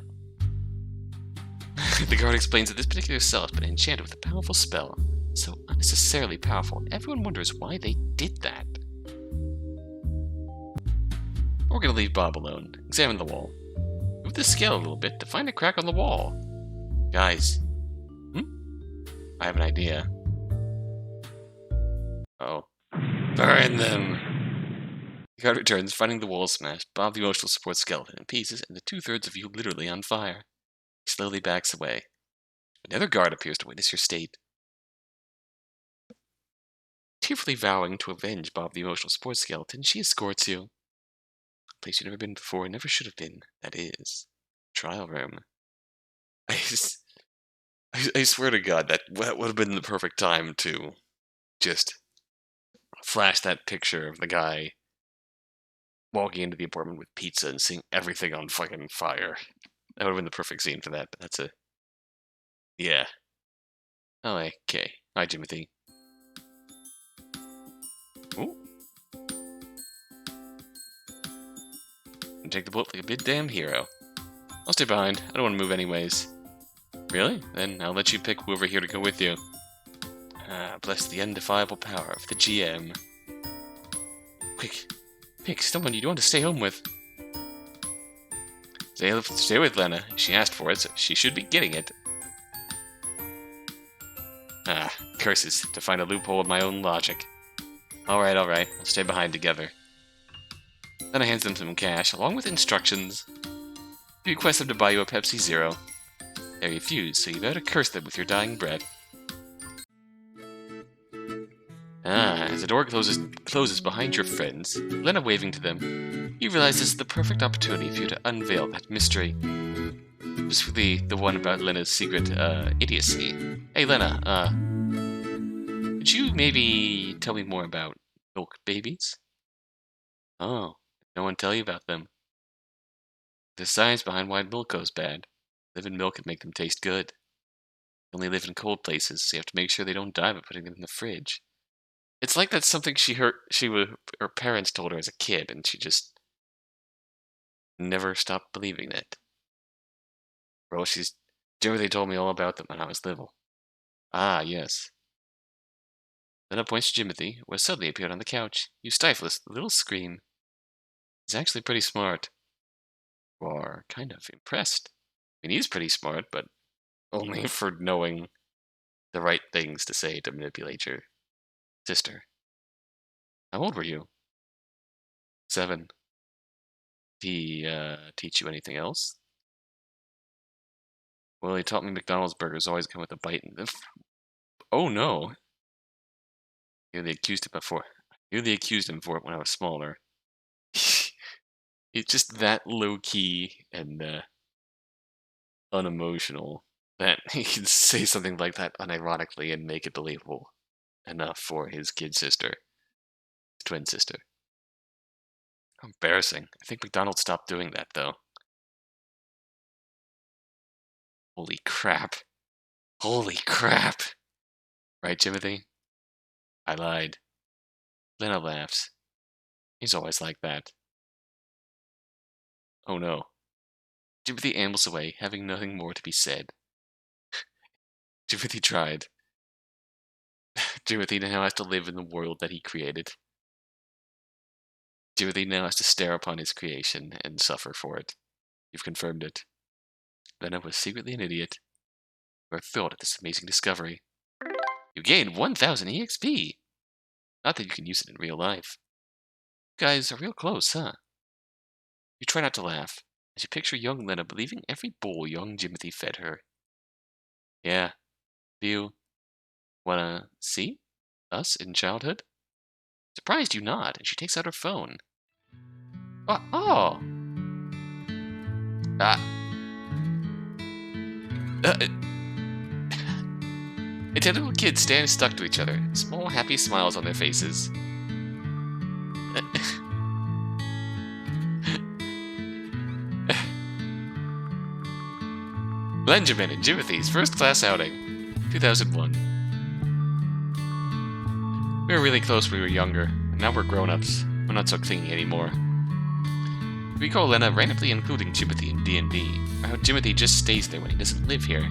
The guard explains that this particular cell has been enchanted with a powerful spell, so unnecessarily powerful, everyone wonders why they did that. We're gonna leave Bob alone. Examine the wall. Move the scale a little bit to find a crack on the wall. Guys. I have an idea. Oh. Burn them! The guard returns, finding the wall smashed, Bob the emotional support skeleton in pieces, and the 2/3 of you literally on fire. He slowly backs away. Another guard appears to witness your state. Tearfully vowing to avenge Bob the emotional support skeleton, she escorts you. A place you've never been before and never should have been. That is, trial room. I swear to God, that would have been the perfect time to just flash that picture of the guy walking into the apartment with pizza and seeing everything on fucking fire. That would have been the perfect scene for that, but that's a... Yeah. Oh, okay. Hi, Jimothy. Ooh. And take the bullet like a big damn hero. I'll stay behind. I don't want to move anyways. Really? Then I'll let you pick whoever here to go with you. Bless the undefiable power of the GM. Quick. Pick someone you want to stay home with. Stay with Lena. She asked for it, so she should be getting it. Curses. To find a loophole of my own logic. Alright. We'll stay behind together. Then I hands them some cash, along with instructions. He requests them to buy you a Pepsi Zero. They refuse, so you better curse them with your dying breath. As the door closes behind your friends, Lena waving to them, you realize this is the perfect opportunity for you to unveil that mystery. Specifically, the one about Lena's secret, idiocy. Hey, Lena, could you maybe tell me more about milk babies? Oh, did no one tell you about them? There's science behind why milk goes bad. Live in milk and make them taste good. They only live in cold places, so you have to make sure they don't die by putting them in the fridge. It's like that's something her parents told her as a kid, and she just never stopped believing it. Bro, Jimothy told me all about them when I was little. Ah, yes. Then it points to Jimothy, who has suddenly appeared on the couch. You stifle a little scream. He's actually pretty smart. You are kind of impressed. I mean, he's pretty smart, but only for knowing the right things to say to manipulate your sister. How old were you? 7. Did he teach you anything else? Well, he taught me McDonald's burgers always come with a bite in them. Oh no! I nearly accused him for it when I was smaller. It's just that low key and unemotional that he can say something like that unironically and make it believable enough for his kid sister, his twin sister. How embarrassing. I think McDonald's stopped doing that though. Holy crap. Holy crap! Right, Jimothy? I lied. Lena laughs. He's always like that. Oh no. Jimothy ambles away, having nothing more to be said. Jimothy tried. Jimothy now has to live in the world that he created. Jimothy now has to stare upon his creation and suffer for it. You've confirmed it. Lena was secretly an idiot. You are thrilled at this amazing discovery. You gained 1000 EXP! Not that you can use it in real life. You guys are real close, huh? You try not to laugh, as you picture young Lena believing every bowl young Jimothy fed her. Yeah. Do you wanna see us in childhood? Surprised you nod, and she takes out her phone. Oh! Ah. Identical kids stand stuck to each other, small happy smiles on their faces. Benjamin and Jimothy's first class outing, 2001. We were really close when we were younger, and now we're grown-ups. We're not so clingy anymore. We recall Lena randomly including Jimothy in D&D, or how Jimothy just stays there when he doesn't live here.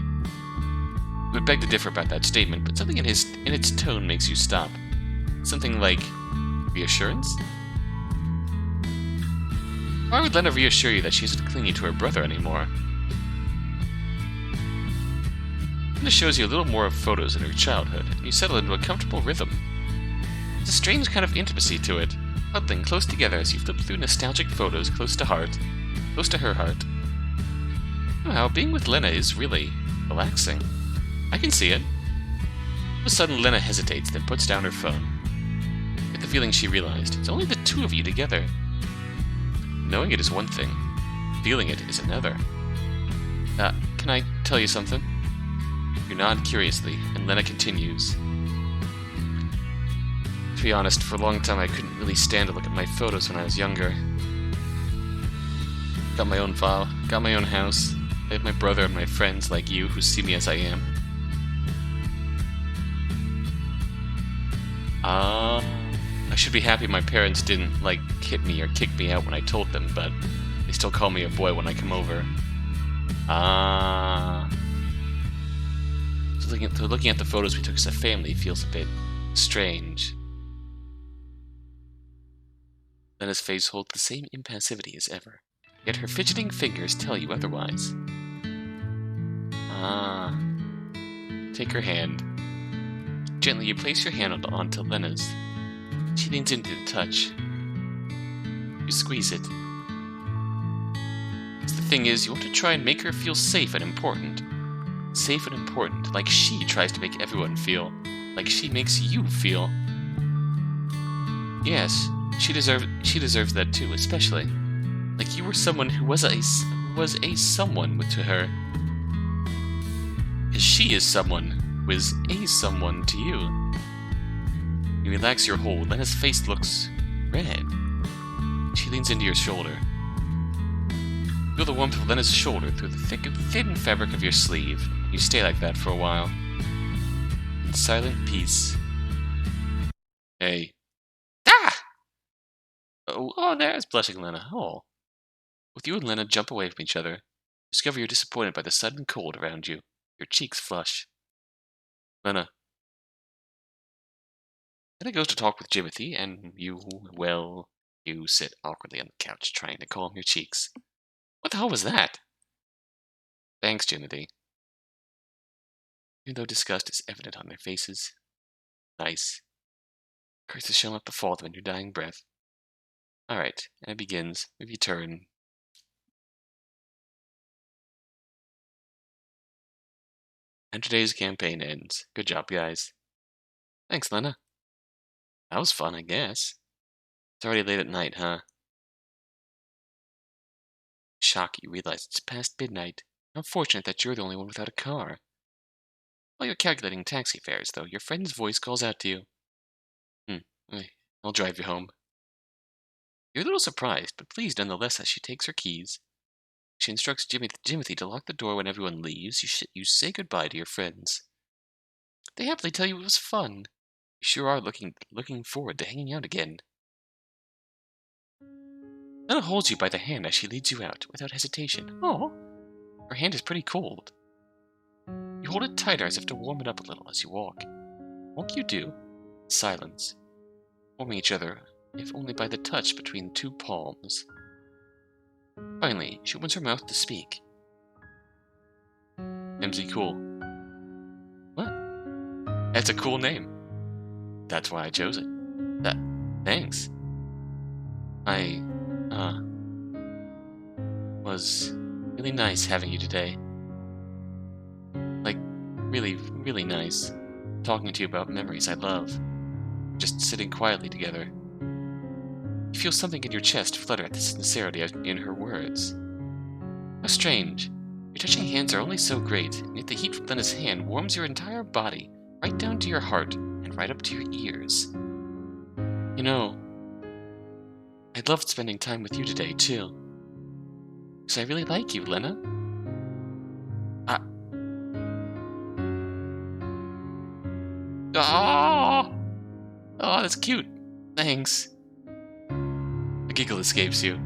We would beg to differ about that statement, but something in its tone makes you stop. Something like reassurance? Why would Lena reassure you that she isn't clingy to her brother anymore? Lena shows you a little more of photos in her childhood, and you settle into a comfortable rhythm. There's a strange kind of intimacy to it, huddling close together as you flip through nostalgic photos close to her heart. Somehow, being with Lena is really relaxing. I can see it. All of a sudden, Lena hesitates, then puts down her phone. I get the feeling she realized it's only the two of you together. Knowing it is one thing, feeling it is another. Can I tell you something? You nod curiously, and Lena continues. To be honest, for a long time I couldn't really stand to look at my photos when I was younger. Got my own file, got my own house. I have my brother and my friends like you who see me as I am. I should be happy my parents didn't, hit me or kick me out when I told them, but they still call me a boy when I come over. So looking at the photos we took as a family feels a bit strange. Lena's face holds the same impassivity as ever, yet her fidgeting fingers tell you otherwise. Take her hand. Gently, you place your hand onto Lena's. She leans into the touch. You squeeze it. The thing is, you want to try and make her feel safe and important. Safe and important, like she tries to make everyone feel. Like she makes you feel. Yes, she deserves that too, especially. Like you were someone who was a someone to her. Because she is someone who is a someone to you. You relax your hold, Lena's face looks red. She leans into your shoulder. Feel the warmth of Lena's shoulder through the thick and thin fabric of your sleeve. You stay like that for a while. In silent peace. Hey. Ah! Oh, there's blushing Lena. Oh. Both you and Lena jump away from each other. Discover you're disappointed by the sudden cold around you. Your cheeks flush. Lena goes to talk with Jimothy, and you sit awkwardly on the couch trying to calm your cheeks. What the hell was that? Thanks, Jimothy. Even though disgust is evident on their faces. Nice. Curses shall not befall them in your dying breath. Alright, and it begins. Move your turn. And today's campaign ends. Good job, guys. Thanks, Lena. That was fun, I guess. It's already late at night, huh? Shock, you realize it's past midnight. How fortunate that you're the only one without a car. While you're calculating taxi fares, though, your friend's voice calls out to you. I'll drive you home. You're a little surprised, but pleased nonetheless as she takes her keys. She instructs Jimothy to lock the door when everyone leaves. You say goodbye to your friends. They happily tell you it was fun. You sure are looking forward to hanging out again. Lena holds you by the hand as she leads you out, without hesitation. Oh, her hand is pretty cold. You hold it tighter as if to warm it up a little as you walk. Walk you do. Silence. Warming each other, if only by the touch between two palms. Finally, she opens her mouth to speak. MZ cool. That's a cool name. That's why I chose it. Thanks. I, was really nice having you today. Like, really, really nice. Talking to you about memories I love. Just sitting quietly together. You feel something in your chest flutter at the sincerity in her words. How strange. Your touching hands are only so great, and yet the heat from Lena's hand warms your entire body, right down to your heart, and right up to your ears. You know, I loved spending time with you today, too. Because I really like you, Lena. Oh, that's cute. Thanks. A giggle escapes you.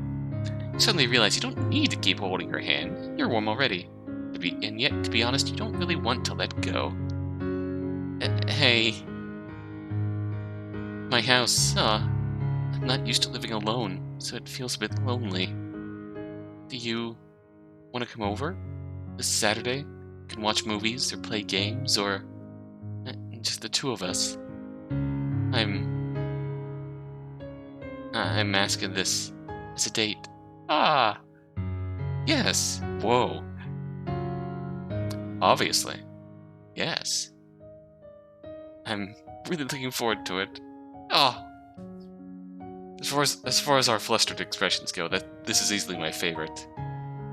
You suddenly realize you don't need to keep holding her hand. You're warm already. And yet, to be honest, you don't really want to let go. Hey. My house. I'm not used to living alone, so it feels a bit lonely. Do you want to come over this Saturday? We can watch movies or play games or just the two of us. I'm asking this as a date. Yes. Whoa. Obviously. Yes. I'm really looking forward to it. As far as our flustered expressions go, this is easily my favorite.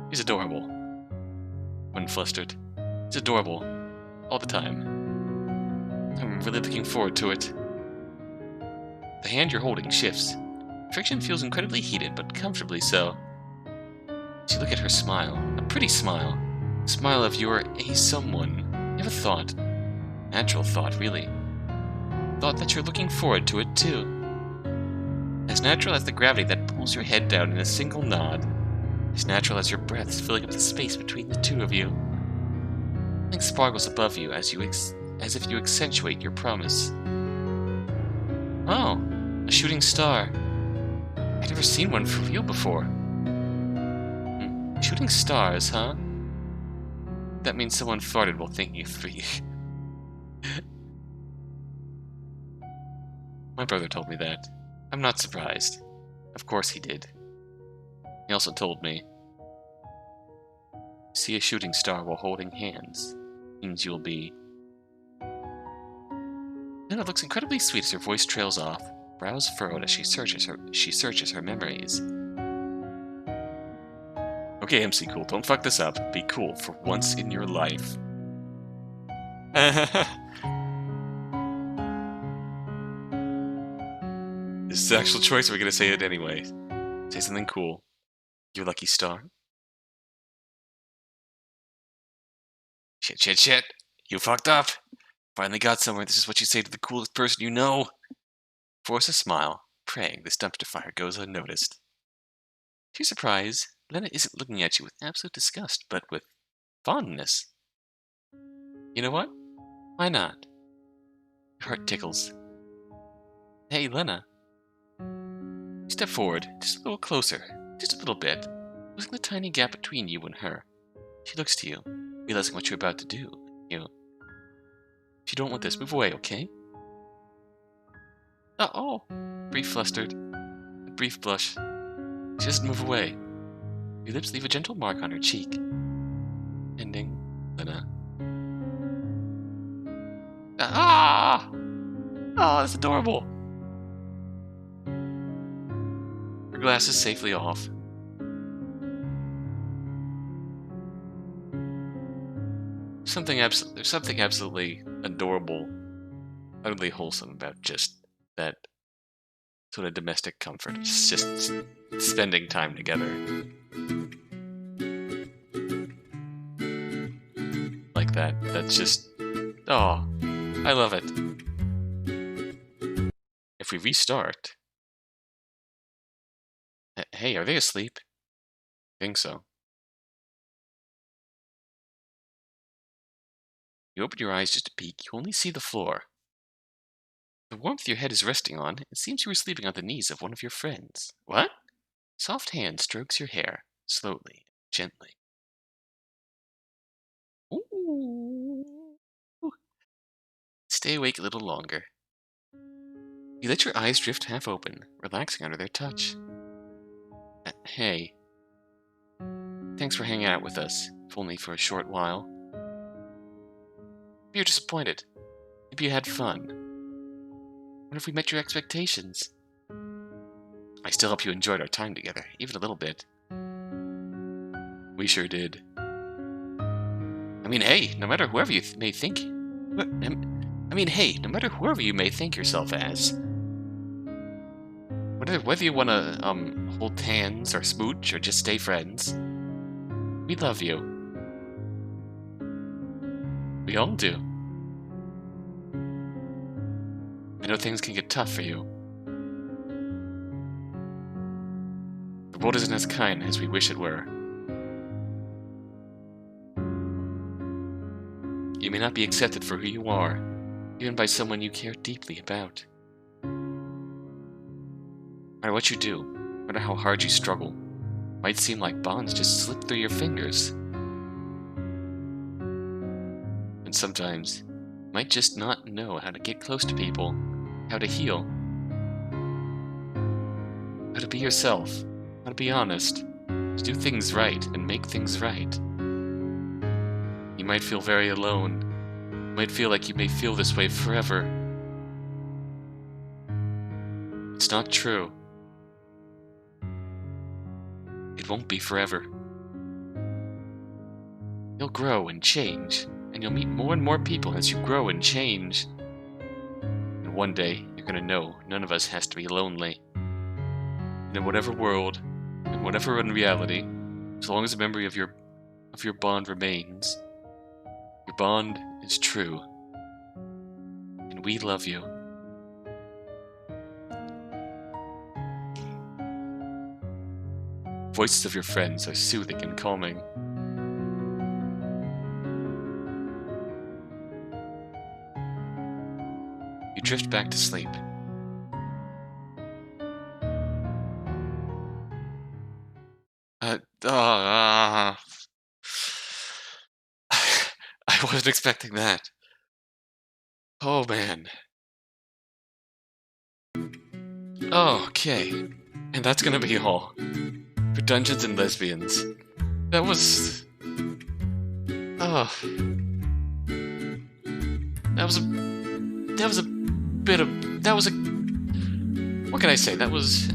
He's adorable. When flustered. He's adorable. All the time. I'm really looking forward to it. The hand you're holding shifts. Friction feels incredibly heated, but comfortably so. As you look at her smile, a pretty smile. A smile of you're a someone. You have a thought. Natural thought, really. Thought that you're looking forward to it, too. As natural as the gravity that pulls your head down in a single nod. As natural as your breaths filling up the space between the two of you. Something sparkles above you as if you accentuate your promise. Oh, a shooting star. I've never seen one for real before. Shooting stars, huh? That means someone farted while thinking of three. My brother told me that. I'm not surprised. Of course he did. He also told me, see a shooting star while holding hands means you'll be... Then it looks incredibly sweet as her voice trails off, brows furrowed as she searches her memories. Okay, MC Cool, don't fuck this up. Be cool for once in your life. This is the actual choice, we're gonna say it anyway. Say something cool. Your lucky star. Shit. You fucked up. Finally got somewhere. This is what you say to the coolest person you know. Force a smile, praying this dumpster fire goes unnoticed. To your surprise, Lena isn't looking at you with absolute disgust, but with fondness. You know what? Why not? Your heart tickles. Hey, Lena. You step forward, just a little closer, just a little bit, losing the tiny gap between you and her. She looks to you, realizing what you're about to do. If you don't want this, move away, okay? Brief flustered, a brief blush. Just move away. Your lips leave a gentle mark on her cheek. Ending, Lena. That's adorable. Her glasses safely off. There's something absolutely adorable, utterly wholesome about just that sort of domestic comfort. It's just spending time together. Like that. That's just... I love it. If we restart... Hey, are they asleep? I think so. You open your eyes just a peek, you only see the floor. The warmth your head is resting on, it seems you were sleeping on the knees of one of your friends. What? Soft hand strokes your hair, slowly, gently. Ooh. stay awake a little longer. You let your eyes drift half open, relaxing under their touch. Hey. Thanks for hanging out with us, if only for a short while. Maybe you're disappointed. Maybe you had fun. What if we met your expectations? I still hope you enjoyed our time together, even a little bit. We sure did. I mean, hey, no matter whoever you may think... no matter whoever you may think yourself as... Whether you want to, hold hands, or smooch, or just stay friends... We love you. We all do. I know things can get tough for you. The world isn't as kind as we wish it were. You may not be accepted for who you are, even by someone you care deeply about. No matter what you do, no matter how hard you struggle, it might seem like bonds just slip through your fingers. And sometimes, you might just not know how to get close to people, how to heal, how to be yourself, how to be honest, to do things right and make things right. You might feel very alone. You might feel like you may feel this way forever. It's not true. It won't be forever. You'll grow and change, and you'll meet more and more people as you grow and change. And one day, you're gonna know none of us has to be lonely. And in whatever world, in whatever unreality, as long as a memory of your bond remains, your bond is true. And we love you. Voices of your friends are soothing and calming. You drift back to sleep. I wasn't expecting that. Oh man. Okay. And that's gonna be all for Dungeons and Lesbians. That was what can I say? That was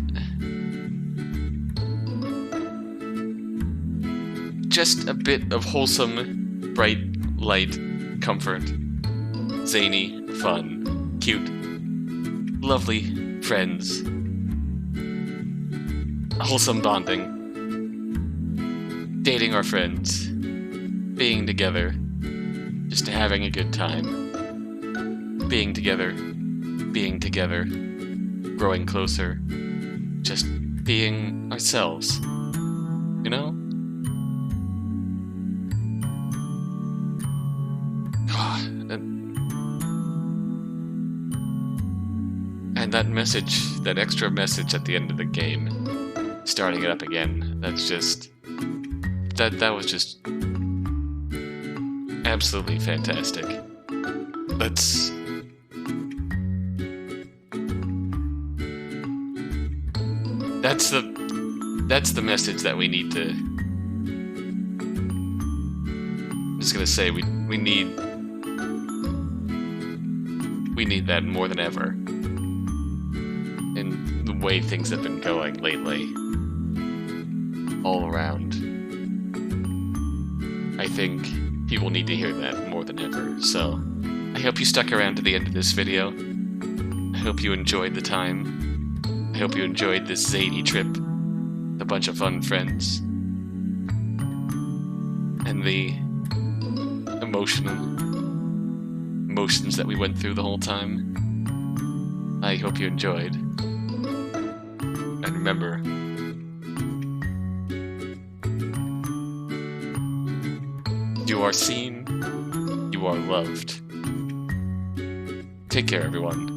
just a bit of wholesome, bright, light, comfort, zany, fun, cute, lovely friends, wholesome bonding, dating our friends, being together, just having a good time, being together, growing closer, just being ourselves, you know? And that message, that extra message at the end of the game, starting it up again, that's just... That was just... absolutely fantastic. That's the message that we need to... I'm just gonna say, we need that more than ever. In the way things have been going lately. All around. I think people need to hear that more than ever, so I hope you stuck around to the end of this video. I hope you enjoyed the time. I hope you enjoyed this zany trip with a bunch of fun friends. And the emotions that we went through the whole time. I hope you enjoyed. And remember, you are seen, you are loved. Take care, everyone.